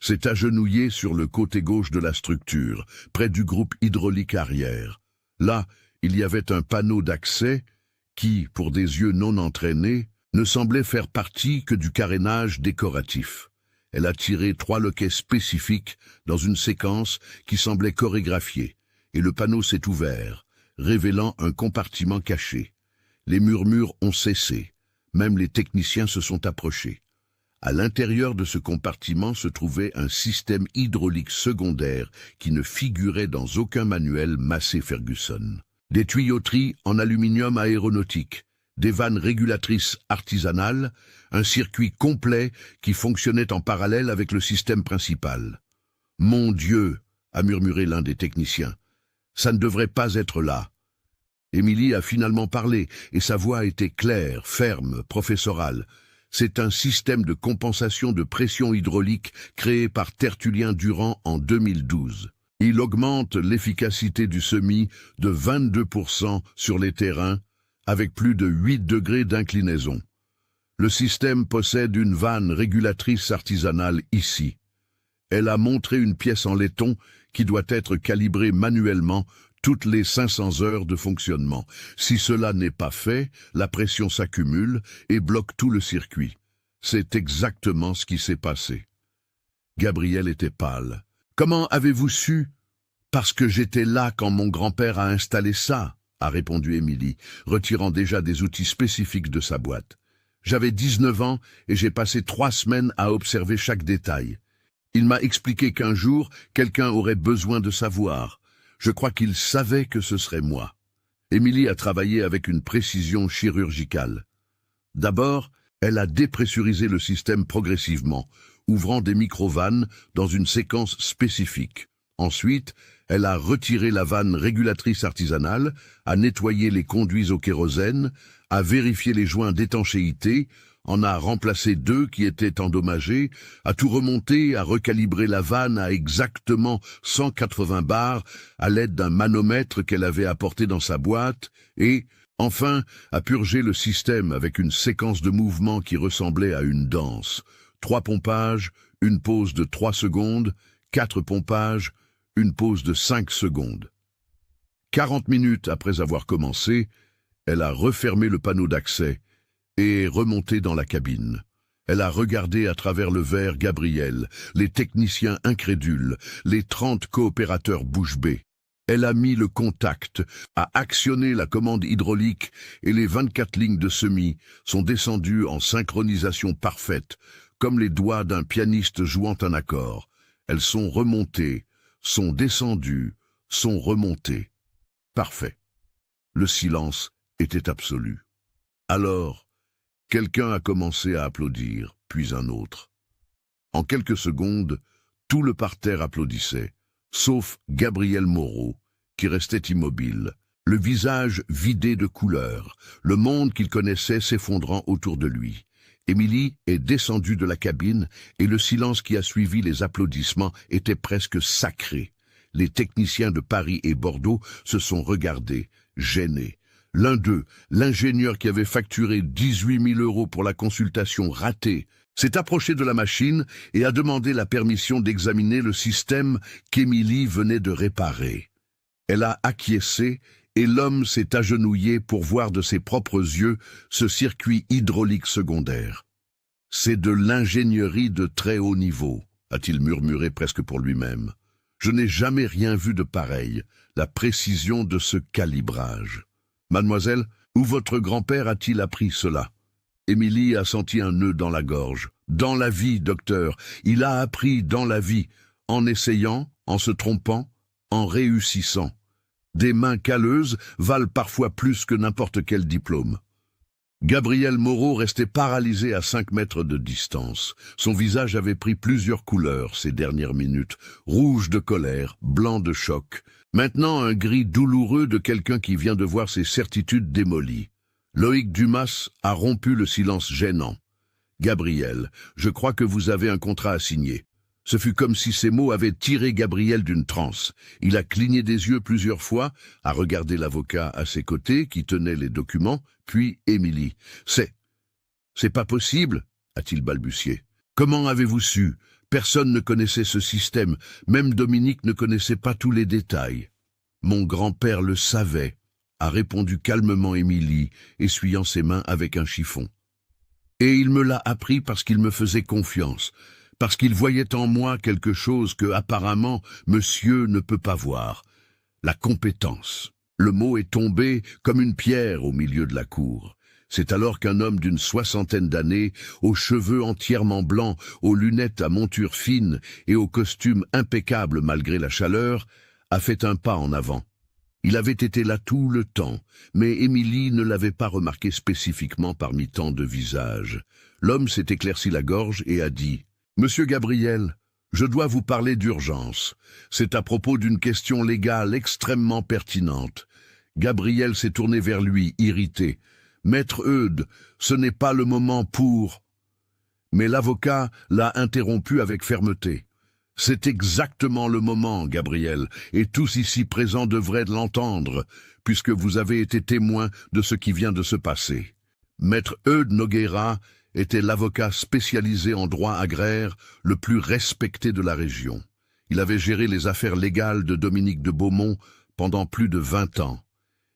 s'est agenouillée sur le côté gauche de la structure, près du groupe hydraulique arrière. Là, il y avait un panneau d'accès qui, pour des yeux non entraînés, ne semblait faire partie que du carénage décoratif. Elle a tiré 3 loquets spécifiques dans une séquence qui semblait chorégraphiée, et le panneau s'est ouvert, révélant un compartiment caché. Les murmures ont cessé, même les techniciens se sont approchés. À l'intérieur de ce compartiment se trouvait un système hydraulique secondaire qui ne figurait dans aucun manuel Massey Ferguson. Des tuyauteries en aluminium aéronautique, des vannes régulatrices artisanales, un circuit complet qui fonctionnait en parallèle avec le système principal. « Mon Dieu !» a murmuré l'un des techniciens. « Ça ne devrait pas être là. » Émilie a finalement parlé, et sa voix était claire, ferme, professorale. C'est un système de compensation de pression hydraulique créé par Tertullien Durand en 2012. Il augmente l'efficacité du semis de 22% sur les terrains, avec plus de 8 degrés d'inclinaison. Le système possède une vanne régulatrice artisanale ici. Elle a montré une pièce en laiton qui doit être calibrée manuellement toutes les 500 heures de fonctionnement. Si cela n'est pas fait, la pression s'accumule et bloque tout le circuit. C'est exactement ce qui s'est passé. Gabriel était pâle. « Comment avez-vous su ?»« Parce que j'étais là quand mon grand-père a installé ça, » a répondu Émilie, retirant déjà des outils spécifiques de sa boîte. « J'avais 19 ans et j'ai passé 3 semaines à observer chaque détail. Il m'a expliqué qu'un jour, quelqu'un aurait besoin de savoir. Je crois qu'il savait que ce serait moi. » Émilie a travaillé avec une précision chirurgicale. D'abord, elle a dépressurisé le système progressivement, ouvrant des micro-vannes dans une séquence spécifique. Ensuite, elle a retiré la vanne régulatrice artisanale, a nettoyé les conduits au kérosène, a vérifié les joints d'étanchéité, en a remplacé 2 qui étaient endommagés, a tout remonté, a recalibré la vanne à exactement 180 bars à l'aide d'un manomètre qu'elle avait apporté dans sa boîte et, enfin, a purgé le système avec une séquence de mouvements qui ressemblait à une danse. 3 pompages, une pause de 3 secondes, 4 pompages, une pause de 5 secondes. 40 minutes après avoir commencé, elle a refermé le panneau d'accès et est remontée dans la cabine. Elle a regardé à travers le verre Gabriel, les techniciens incrédules, les 30 coopérateurs bouche bée. Elle a mis le contact, a actionné la commande hydraulique et les 24 lignes de semis sont descendues en synchronisation parfaite, comme les doigts d'un pianiste jouant un accord. Elles sont remontées, sont descendues, sont remontées. Parfait. Le silence était absolu. Alors, quelqu'un a commencé à applaudir, puis un autre. En quelques secondes, tout le parterre applaudissait, sauf Gabriel Moreau, qui restait immobile, le visage vidé de couleur, le monde qu'il connaissait s'effondrant autour de lui. Émilie est descendue de la cabine et le silence qui a suivi les applaudissements était presque sacré. Les techniciens de Paris et Bordeaux se sont regardés, gênés. L'un d'eux, l'ingénieur qui avait facturé 18 000 € pour la consultation ratée, s'est approché de la machine et a demandé la permission d'examiner le système qu'Émilie venait de réparer. Elle a acquiescé et l'homme s'est agenouillé pour voir de ses propres yeux ce circuit hydraulique secondaire. « C'est de l'ingénierie de très haut niveau », a-t-il murmuré presque pour lui-même. « Je n'ai jamais rien vu de pareil, la précision de ce calibrage. » « Mademoiselle, où votre grand-père a-t-il appris cela ?» Émilie a senti un nœud dans la gorge. « Dans la vie, docteur, il a appris dans la vie, en essayant, en se trompant, en réussissant. Des mains calleuses valent parfois plus que n'importe quel diplôme. » Gabriel Moreau restait paralysé à 5 mètres de distance. Son visage avait pris plusieurs couleurs ces dernières minutes, rouge de colère, blanc de choc. Maintenant un gris douloureux de quelqu'un qui vient de voir ses certitudes démolies. Loïc Dumas a rompu le silence gênant. « Gabriel, je crois que vous avez un contrat à signer. » Ce fut comme si ces mots avaient tiré Gabriel d'une transe. Il a cligné des yeux plusieurs fois, a regardé l'avocat à ses côtés qui tenait les documents, puis Émilie. « C'est pas possible » a-t-il balbutié. « Comment avez-vous su ? Personne ne connaissait ce système, même Dominique ne connaissait pas tous les détails. »« Mon grand-père le savait » a répondu calmement Émilie, essuyant ses mains avec un chiffon. « Et il me l'a appris parce qu'il me faisait confiance. » Parce qu'il voyait en moi quelque chose que, apparemment, monsieur ne peut pas voir. La compétence. Le mot est tombé comme une pierre au milieu de la cour. C'est alors qu'un homme d'une 60aine d'années, aux cheveux entièrement blancs, aux lunettes à monture fine et au costume impeccable malgré la chaleur, a fait un pas en avant. Il avait été là tout le temps, mais Émilie ne l'avait pas remarqué spécifiquement parmi tant de visages. L'homme s'est éclairci la gorge et a dit: « Monsieur Gabriel, je dois vous parler d'urgence. C'est à propos d'une question légale extrêmement pertinente. » Gabriel s'est tourné vers lui, irrité. « Maître Eudes, ce n'est pas le moment pour... » Mais l'avocat l'a interrompu avec fermeté. « C'est exactement le moment, Gabriel, et tous ici présents devraient l'entendre, puisque vous avez été témoin de ce qui vient de se passer. » Maître Eudes Nogueira était l'avocat spécialisé en droit agraire le plus respecté de la région. Il avait géré les affaires légales de Dominique de Beaumont pendant plus de 20 ans.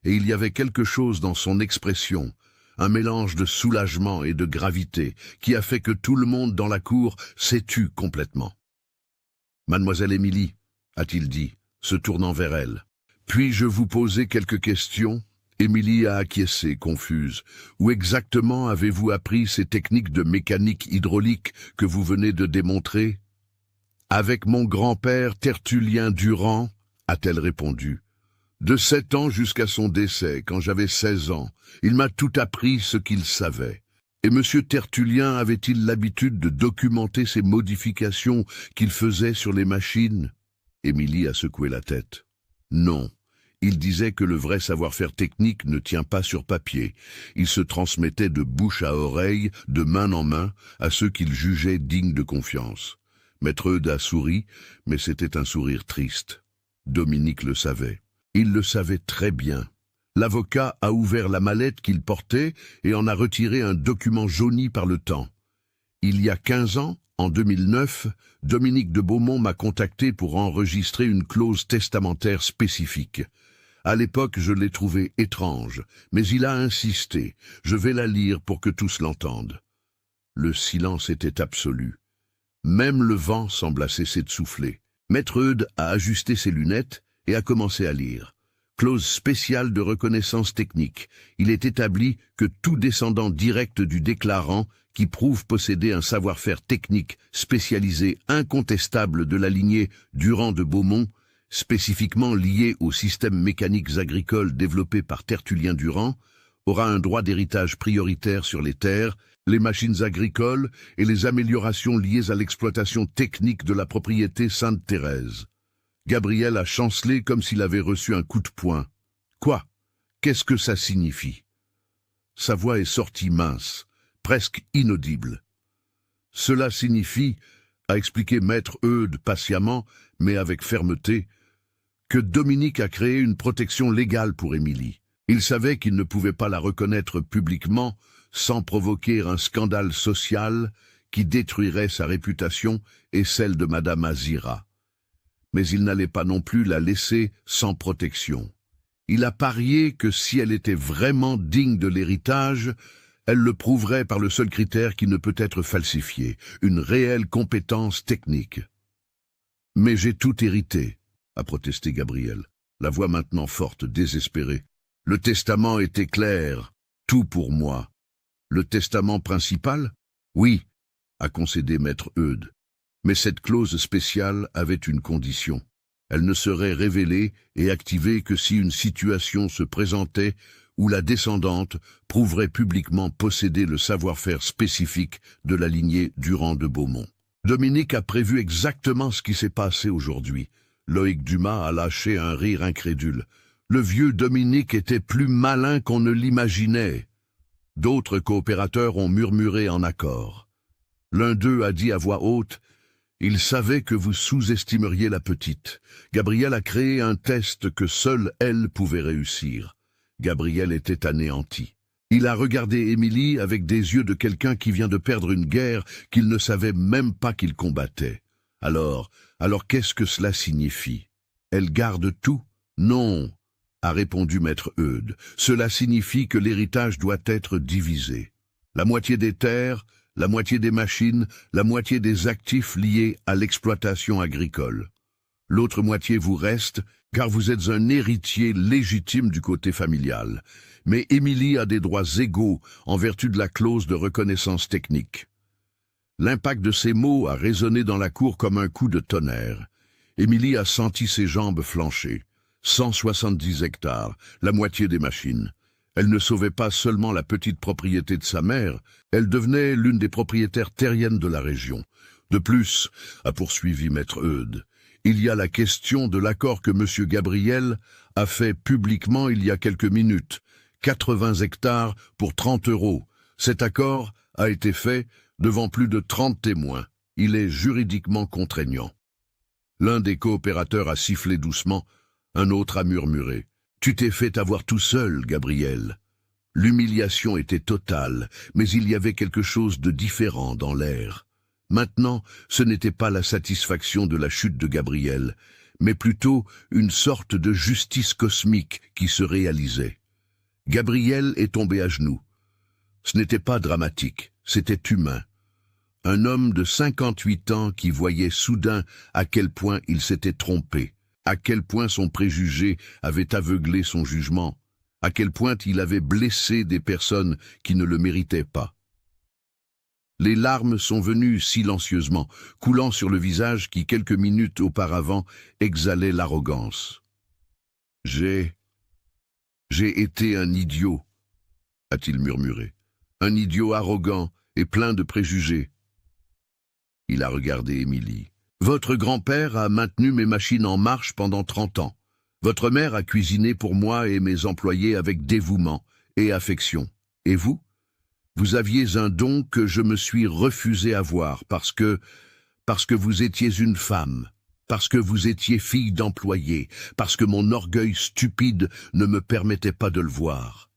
Et il y avait quelque chose dans son expression, un mélange de soulagement et de gravité, qui a fait que tout le monde dans la cour s'est tu complètement. « Mademoiselle Émilie, » a-t-il dit, se tournant vers elle, « puis-je vous poser quelques questions ?» Émilie a acquiescé, confuse. « Où exactement avez-vous appris ces techniques de mécanique hydraulique que vous venez de démontrer ?»« Avec mon grand-père Tertullien Durand, » a-t-elle répondu. « De 7 ans jusqu'à son décès, quand j'avais 16 ans, il m'a tout appris ce qu'il savait. Et M. Tertullien avait-il l'habitude de documenter ces modifications qu'il faisait sur les machines ?» Émilie a secoué la tête. « Non. Il disait que le vrai savoir-faire technique ne tient pas sur papier. Il se transmettait de bouche à oreille, de main en main, à ceux qu'il jugeait dignes de confiance. » Maître Eudes a souri, mais c'était un sourire triste. Dominique le savait. Il le savait très bien. L'avocat a ouvert la mallette qu'il portait et en a retiré un document jauni par le temps. Il y a 15 ans, en 2009, Dominique de Beaumont m'a contacté pour enregistrer une clause testamentaire spécifique. À l'époque, je l'ai trouvé étrange, mais il a insisté. Je vais la lire pour que tous l'entendent. Le silence était absolu. Même le vent sembla cesser de souffler. Maître Eudes a ajusté ses lunettes et a commencé à lire. Clause spéciale de reconnaissance technique. Il est établi que tout descendant direct du déclarant qui prouve posséder un savoir-faire technique spécialisé incontestable de la lignée Durand de Beaumont, spécifiquement lié aux systèmes mécaniques agricoles développés par Tertullien Durand, aura un droit d'héritage prioritaire sur les terres, les machines agricoles et les améliorations liées à l'exploitation technique de la propriété Sainte-Thérèse. Gabriel a chancelé comme s'il avait reçu un coup de poing. Quoi? Qu'est-ce que ça signifie? Sa voix est sortie mince, presque inaudible. Cela signifie, a expliqué maître Eudes patiemment, mais avec fermeté, que Dominique a créé une protection légale pour Émilie. Il savait qu'il ne pouvait pas la reconnaître publiquement sans provoquer un scandale social qui détruirait sa réputation et celle de Madame Azira. Mais il n'allait pas non plus la laisser sans protection. Il a parié que si elle était vraiment digne de l'héritage, elle le prouverait par le seul critère qui ne peut être falsifié, une réelle compétence technique. « Mais j'ai tout hérité », a protesté Gabriel, la voix maintenant forte, désespérée. « Le testament était clair, tout pour moi. »« Le testament principal ? » ?»« Oui, » a concédé maître Eudes. Mais cette clause spéciale avait une condition. Elle ne serait révélée et activée que si une situation se présentait où la descendante prouverait publiquement posséder le savoir-faire spécifique de la lignée Durand de Beaumont. Dominique a prévu exactement ce qui s'est passé aujourd'hui. Loïc Dumas a lâché un rire incrédule. Le vieux Dominique était plus malin qu'on ne l'imaginait. D'autres coopérateurs ont murmuré en accord. L'un d'eux a dit à voix haute: il savait que vous sous-estimeriez la petite. Gabriel a créé un test que seule elle pouvait réussir. Gabriel était anéanti. Il a regardé Émilie avec des yeux de quelqu'un qui vient de perdre une guerre qu'il ne savait même pas qu'il combattait. Alors qu'est-ce que cela signifie? Elle garde tout? Non, a répondu maître Eudes. Cela signifie que l'héritage doit être divisé. La moitié des terres, la moitié des machines, la moitié des actifs liés à l'exploitation agricole. L'autre moitié vous reste, car vous êtes un héritier légitime du côté familial. Mais Émilie a des droits égaux en vertu de la clause de reconnaissance technique. L'impact de ces mots a résonné dans la cour comme un coup de tonnerre. Émilie a senti ses jambes flancher. 170 hectares, la moitié des machines. Elle ne sauvait pas seulement la petite propriété de sa mère, elle devenait l'une des propriétaires terriennes de la région. De plus, a poursuivi maître Eudes, il y a la question de l'accord que M. Gabriel a fait publiquement il y a quelques minutes. 80 hectares pour 30 €. Cet accord a été fait devant plus de 30 témoins. Il est juridiquement contraignant. L'un des coopérateurs a sifflé doucement, un autre a murmuré. Tu t'es fait avoir tout seul, Gabriel. L'humiliation était totale, mais il y avait quelque chose de différent dans l'air. Maintenant, ce n'était pas la satisfaction de la chute de Gabriel, mais plutôt une sorte de justice cosmique qui se réalisait. Gabriel est tombé à genoux. Ce n'était pas dramatique, c'était humain. Un homme de 58 ans qui voyait soudain à quel point il s'était trompé. À quel point son préjugé avait aveuglé son jugement, à quel point il avait blessé des personnes qui ne le méritaient pas. Les larmes sont venues silencieusement, coulant sur le visage qui, quelques minutes auparavant, exhalait l'arrogance. J'ai été un idiot, a-t-il murmuré. Un idiot arrogant et plein de préjugés. Il a regardé Émilie. Votre grand-père a maintenu mes machines en marche pendant 30 ans. Votre mère a cuisiné pour moi et mes employés avec dévouement et affection. Et vous? Vous aviez un don que je me suis refusé à voir parce que vous étiez une femme, parce que vous étiez fille d'employé, parce que mon orgueil stupide ne me permettait pas de le voir.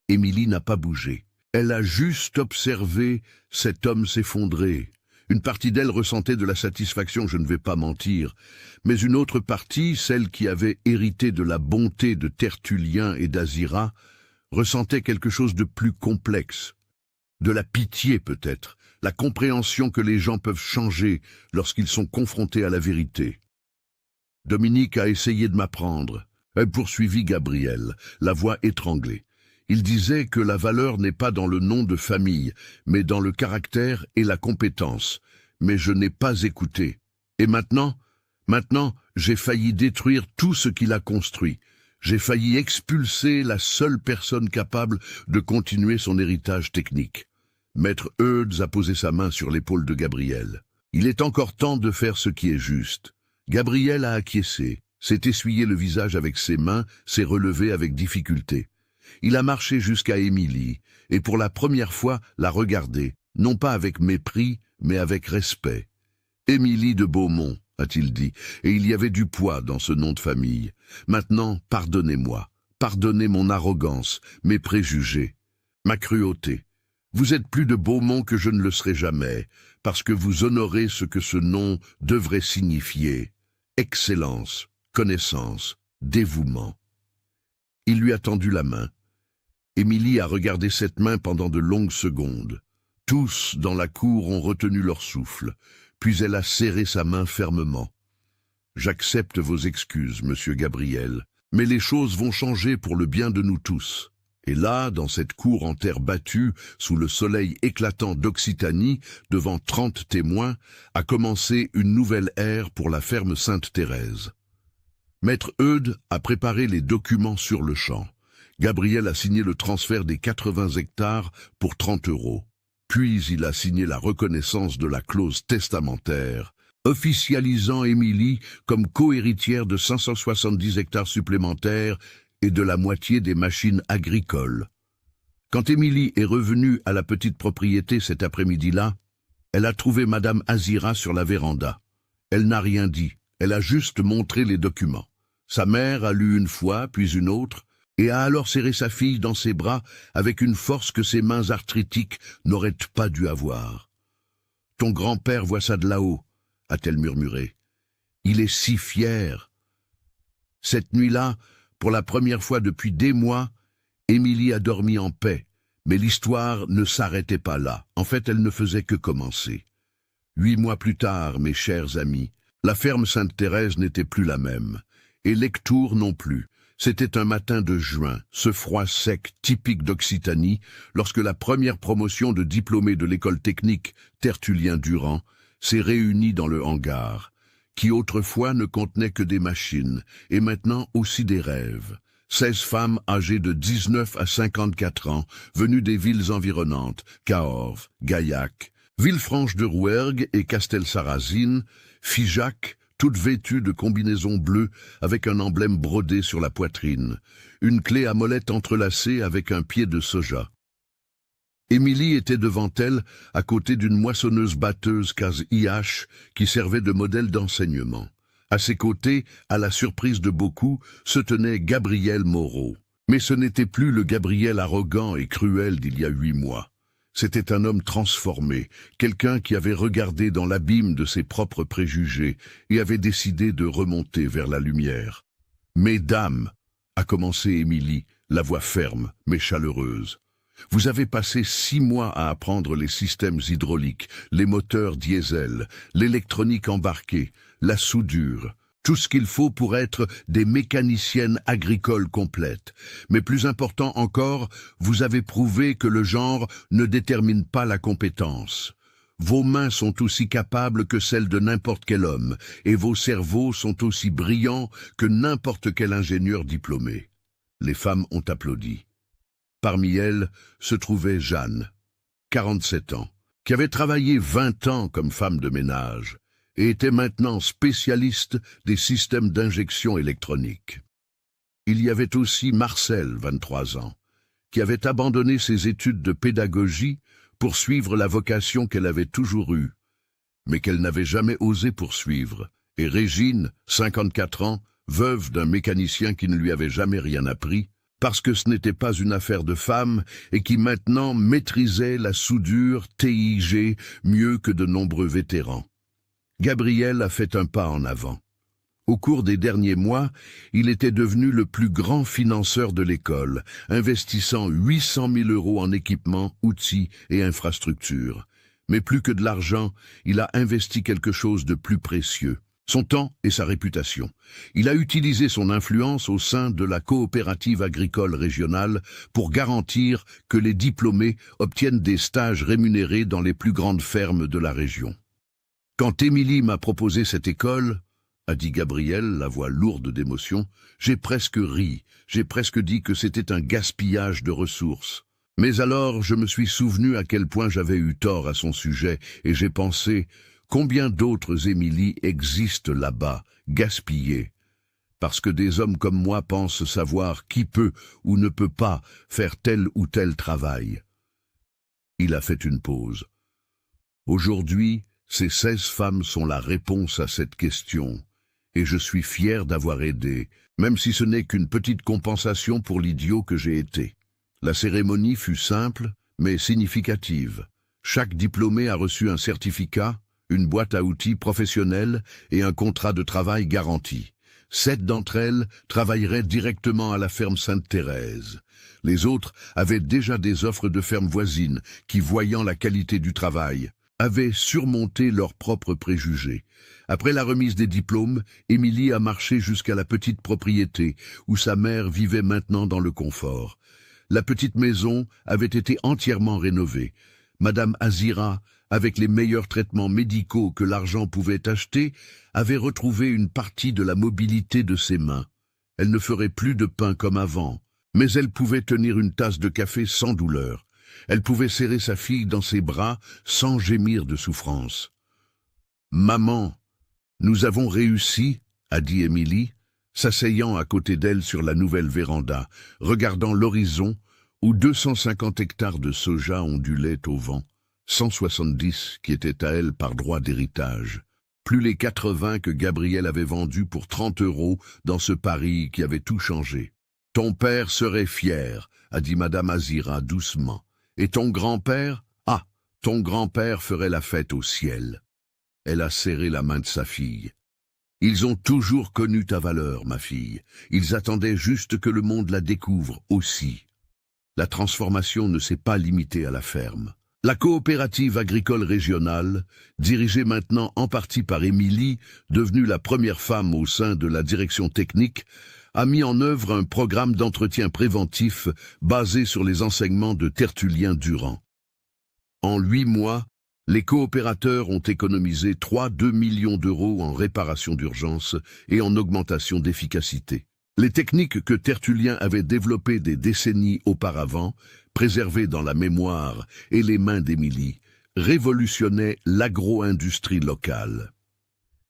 Émilie n'a pas bougé. Elle a juste observé cet homme s'effondrer. Une partie d'elle ressentait de la satisfaction, je ne vais pas mentir, mais une autre partie, celle qui avait hérité de la bonté de Tertullien et d'Azira, ressentait quelque chose de plus complexe. De la pitié peut-être, la compréhension que les gens peuvent changer lorsqu'ils sont confrontés à la vérité. Dominique a essayé de m'apprendre, poursuivit Gabriel, la voix étranglée. Il disait que la valeur n'est pas dans le nom de famille, mais dans le caractère et la compétence. Mais je n'ai pas écouté. Et maintenant, j'ai failli détruire tout ce qu'il a construit. J'ai failli expulser la seule personne capable de continuer son héritage technique. Maître Eudes a posé sa main sur l'épaule de Gabriel. Il est encore temps de faire ce qui est juste. Gabriel a acquiescé, s'est essuyé le visage avec ses mains, s'est relevé avec difficulté. Il a marché jusqu'à Émilie, et pour la première fois l'a regardée, non pas avec mépris, mais avec respect. « Émilie de Beaumont », a-t-il dit, et il y avait du poids dans ce nom de famille. « Maintenant, pardonnez-moi, pardonnez mon arrogance, mes préjugés, ma cruauté. Vous êtes plus de Beaumont que je ne le serai jamais, parce que vous honorez ce que ce nom devrait signifier. Excellence, connaissance, dévouement. » Il lui a tendu la main. Émilie a regardé cette main pendant de longues secondes. Tous, dans la cour, ont retenu leur souffle, puis elle a serré sa main fermement. « J'accepte vos excuses, monsieur Gabriel, mais les choses vont changer pour le bien de nous tous. » Et là, dans cette cour en terre battue, sous le soleil éclatant d'Occitanie, devant 30 témoins, a commencé une nouvelle ère pour la ferme Sainte-Thérèse. Maître Eudes a préparé les documents sur le champ. Gabriel a signé le transfert des 80 hectares pour 30 €. Puis il a signé la reconnaissance de la clause testamentaire, officialisant Émilie comme co-héritière de 570 hectares supplémentaires et de la moitié des machines agricoles. Quand Émilie est revenue à la petite propriété cet après-midi-là, elle a trouvé Madame Azira sur la véranda. Elle n'a rien dit, elle a juste montré les documents. Sa mère a lu une fois, puis une autre, et a alors serré sa fille dans ses bras avec une force que ses mains arthritiques n'auraient pas dû avoir. « Ton grand-père voit ça de là-haut », a-t-elle murmuré. « Il est si fier. » Cette nuit-là, pour la première fois depuis des mois, Émilie a dormi en paix, mais l'histoire ne s'arrêtait pas là. En fait, elle ne faisait que commencer. 8 mois plus tard, mes chers amis, la ferme Sainte-Thérèse n'était plus la même, et Lectoure non plus. C'était un matin de juin, ce froid sec typique d'Occitanie, lorsque la première promotion de diplômés de l'école technique Tertullien-Durand s'est réunie dans le hangar, qui autrefois ne contenait que des machines, et maintenant aussi des rêves. 16 femmes âgées de 19 à 54 ans, venues des villes environnantes, Cahors, Gaillac, Villefranche-de-Rouergue et Castelsarrazine, Figeac, toutes vêtues de combinaisons bleues avec un emblème brodé sur la poitrine, une clé à molette entrelacée avec un pied de soja. Émilie était devant elle, à côté d'une moissonneuse-batteuse case IH qui servait de modèle d'enseignement. À ses côtés, à la surprise de beaucoup, se tenait Gabriel Moreau. Mais ce n'était plus le Gabriel arrogant et cruel d'il y a 8 mois. C'était un homme transformé, quelqu'un qui avait regardé dans l'abîme de ses propres préjugés et avait décidé de remonter vers la lumière. « Mesdames » a commencé Émilie, la voix ferme mais chaleureuse. « Vous avez passé 6 mois à apprendre les systèmes hydrauliques, les moteurs diesel, l'électronique embarquée, la soudure, tout ce qu'il faut pour être des mécaniciennes agricoles complètes. Mais plus important encore, vous avez prouvé que le genre ne détermine pas la compétence. Vos mains sont aussi capables que celles de n'importe quel homme, et vos cerveaux sont aussi brillants que n'importe quel ingénieur diplômé. » Les femmes ont applaudi. Parmi elles se trouvait Jeanne, 47 ans, qui avait travaillé 20 ans comme femme de ménage et était maintenant spécialiste des systèmes d'injection électronique. Il y avait aussi Marcel, 23 ans, qui avait abandonné ses études de pédagogie pour suivre la vocation qu'elle avait toujours eue, mais qu'elle n'avait jamais osé poursuivre, et Régine, 54 ans, veuve d'un mécanicien qui ne lui avait jamais rien appris, parce que ce n'était pas une affaire de femme et qui maintenant maîtrisait la soudure TIG mieux que de nombreux vétérans. Gabriel a fait un pas en avant. Au cours des derniers mois, il était devenu le plus grand financeur de l'école, investissant 800 000 € en équipements, outils et infrastructures. Mais plus que de l'argent, il a investi quelque chose de plus précieux, son temps et sa réputation. Il a utilisé son influence au sein de la coopérative agricole régionale pour garantir que les diplômés obtiennent des stages rémunérés dans les plus grandes fermes de la région. Quand Émilie m'a proposé cette école, a dit Gabriel, la voix lourde d'émotion, j'ai presque ri, j'ai presque dit que c'était un gaspillage de ressources. Mais alors je me suis souvenu à quel point j'avais eu tort à son sujet et j'ai pensé, combien d'autres Émilie existent là-bas, gaspillées, parce que des hommes comme moi pensent savoir qui peut ou ne peut pas faire tel ou tel travail. Il a fait une pause. Aujourd'hui, ces 16 femmes sont la réponse à cette question, et je suis fier d'avoir aidé, même si ce n'est qu'une petite compensation pour l'idiot que j'ai été. La cérémonie fut simple, mais significative. Chaque diplômé a reçu un certificat, une boîte à outils professionnelle et un contrat de travail garanti. 7 d'entre elles travailleraient directement à la ferme Sainte-Thérèse. Les autres avaient déjà des offres de fermes voisines qui, voyant la qualité du travail, avaient surmonté leurs propres préjugés. Après la remise des diplômes, Émilie a marché jusqu'à la petite propriété où sa mère vivait maintenant dans le confort. La petite maison avait été entièrement rénovée. Madame Azira, avec les meilleurs traitements médicaux que l'argent pouvait acheter, avait retrouvé une partie de la mobilité de ses mains. Elle ne ferait plus de pain comme avant, mais elle pouvait tenir une tasse de café sans douleur. Elle pouvait serrer sa fille dans ses bras sans gémir de souffrance. « Maman, nous avons réussi, » a dit Émilie, s'asseyant à côté d'elle sur la nouvelle véranda, regardant l'horizon où 250 hectares de soja ondulaient au vent, 170 qui étaient à elle par droit d'héritage, plus les 80 que Gabriel avait vendus pour 30 € dans ce pari qui avait tout changé. « Ton père serait fier, » a dit Madame Azira doucement. « Et ton grand-père? Ah, ton grand-père ferait la fête au ciel. » Elle a serré la main de sa fille. « Ils ont toujours connu ta valeur, ma fille. Ils attendaient juste que le monde la découvre aussi. » La transformation ne s'est pas limitée à la ferme. La coopérative agricole régionale, dirigée maintenant en partie par Émilie, devenue la première femme au sein de la direction technique, a mis en œuvre un programme d'entretien préventif basé sur les enseignements de Tertullien Durand. En 8 mois, les coopérateurs ont économisé 3,2 millions d'euros en réparation d'urgence et en augmentation d'efficacité. Les techniques que Tertullien avait développées des décennies auparavant, préservées dans la mémoire et les mains d'Émilie, révolutionnaient l'agro-industrie locale.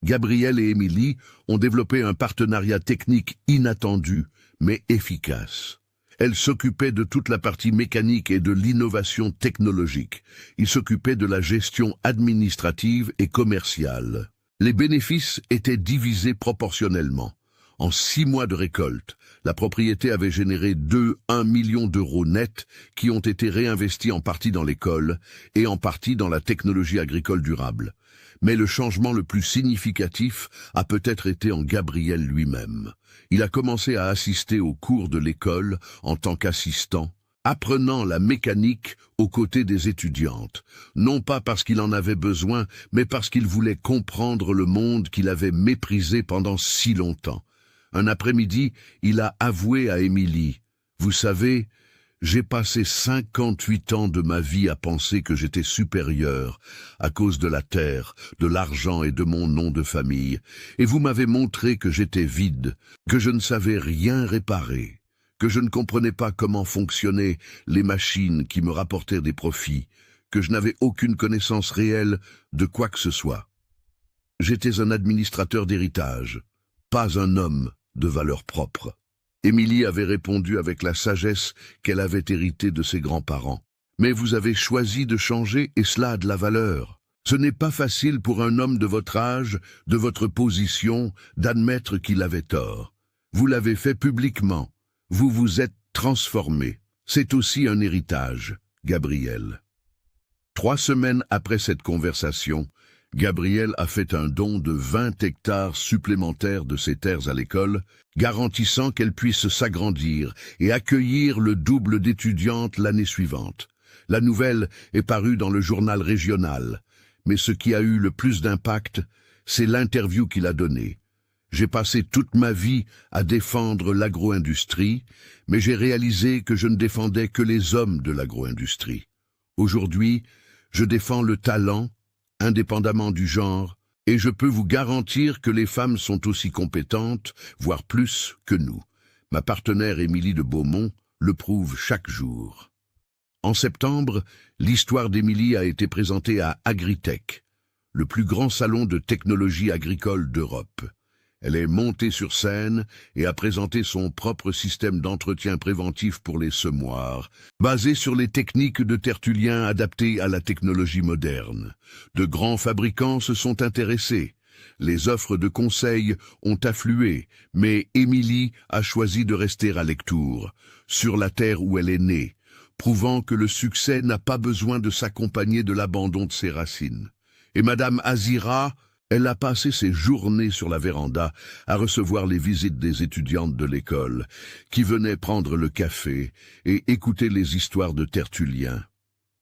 Gabriel et Émilie ont développé un partenariat technique inattendu, mais efficace. Elle s'occupait de toute la partie mécanique et de l'innovation technologique. Il s'occupait de la gestion administrative et commerciale. Les bénéfices étaient divisés proportionnellement. En 6 mois de récolte, la propriété avait généré 1 million d'euros nets qui ont été réinvestis en partie dans l'école et en partie dans la technologie agricole durable. Mais le changement le plus significatif a peut-être été en Gabriel lui-même. Il a commencé à assister aux cours de l'école en tant qu'assistant, apprenant la mécanique aux côtés des étudiantes, non pas parce qu'il en avait besoin, mais parce qu'il voulait comprendre le monde qu'il avait méprisé pendant si longtemps. Un après-midi, il a avoué à Émilie, « Vous savez, j'ai passé 58 ans de ma vie à penser que j'étais supérieur à cause de la terre, de l'argent et de mon nom de famille, et vous m'avez montré que j'étais vide, que je ne savais rien réparer, que je ne comprenais pas comment fonctionnaient les machines qui me rapportaient des profits, que je n'avais aucune connaissance réelle de quoi que ce soit. J'étais un administrateur d'héritage, pas un homme de valeur propre. » Émilie avait répondu avec la sagesse qu'elle avait héritée de ses grands-parents. « Mais vous avez choisi de changer et cela a de la valeur. Ce n'est pas facile pour un homme de votre âge, de votre position, d'admettre qu'il avait tort. Vous l'avez fait publiquement. Vous vous êtes transformé. C'est aussi un héritage, Gabriel. » 3 semaines après cette conversation, Gabriel a fait un don de 20 hectares supplémentaires de ses terres à l'école, garantissant qu'elle puisse s'agrandir et accueillir le double d'étudiantes l'année suivante. La nouvelle est parue dans le journal régional, mais ce qui a eu le plus d'impact, c'est l'interview qu'il a donnée. J'ai passé toute ma vie à défendre l'agro-industrie, mais j'ai réalisé que je ne défendais que les hommes de l'agro-industrie. Aujourd'hui, je défends le talent, indépendamment du genre, et je peux vous garantir que les femmes sont aussi compétentes, voire plus que nous. Ma partenaire Émilie de Beaumont le prouve chaque jour. En septembre, l'histoire d'Émilie a été présentée à Agritech, le plus grand salon de technologie agricole d'Europe. Elle est montée sur scène et a présenté son propre système d'entretien préventif pour les semoirs, basé sur les techniques de Tertullien adaptées à la technologie moderne. De grands fabricants se sont intéressés. Les offres de conseils ont afflué, mais Émilie a choisi de rester à Lectoure, sur la terre où elle est née, prouvant que le succès n'a pas besoin de s'accompagner de l'abandon de ses racines. Et Madame Azira, elle a passé ses journées sur la véranda à recevoir les visites des étudiantes de l'école, qui venaient prendre le café et écouter les histoires de Tertullien.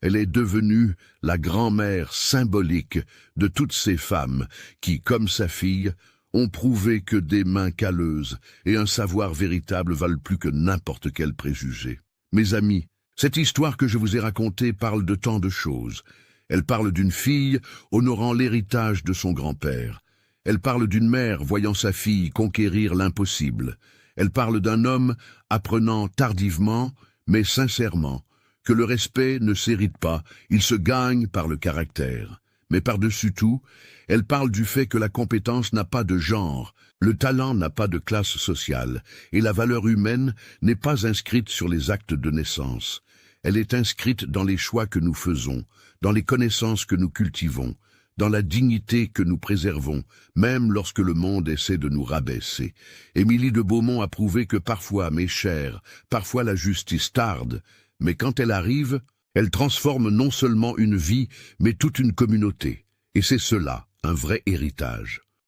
Elle est devenue la grand-mère symbolique de toutes ces femmes qui, comme sa fille, ont prouvé que des mains calleuses et un savoir véritable valent plus que n'importe quel préjugé. Mes amis, cette histoire que je vous ai racontée parle de tant de choses. Elle parle d'une fille honorant l'héritage de son grand-père. Elle parle d'une mère voyant sa fille conquérir l'impossible. Elle parle d'un homme apprenant tardivement, mais sincèrement, que le respect ne s'hérite pas, il se gagne par le caractère. Mais par-dessus tout, elle parle du fait que la compétence n'a pas de genre, le talent n'a pas de classe sociale, et la valeur humaine n'est pas inscrite sur les actes de naissance. Elle est inscrite dans les choix que nous faisons, dans les connaissances que nous cultivons, dans la dignité que nous préservons, même lorsque le monde essaie de nous rabaisser. Émilie de Beaumont a prouvé que parfois, mes chers, parfois la justice tarde, mais quand elle arrive, elle transforme non seulement une vie, mais toute une communauté. Et c'est cela, un vrai héritage.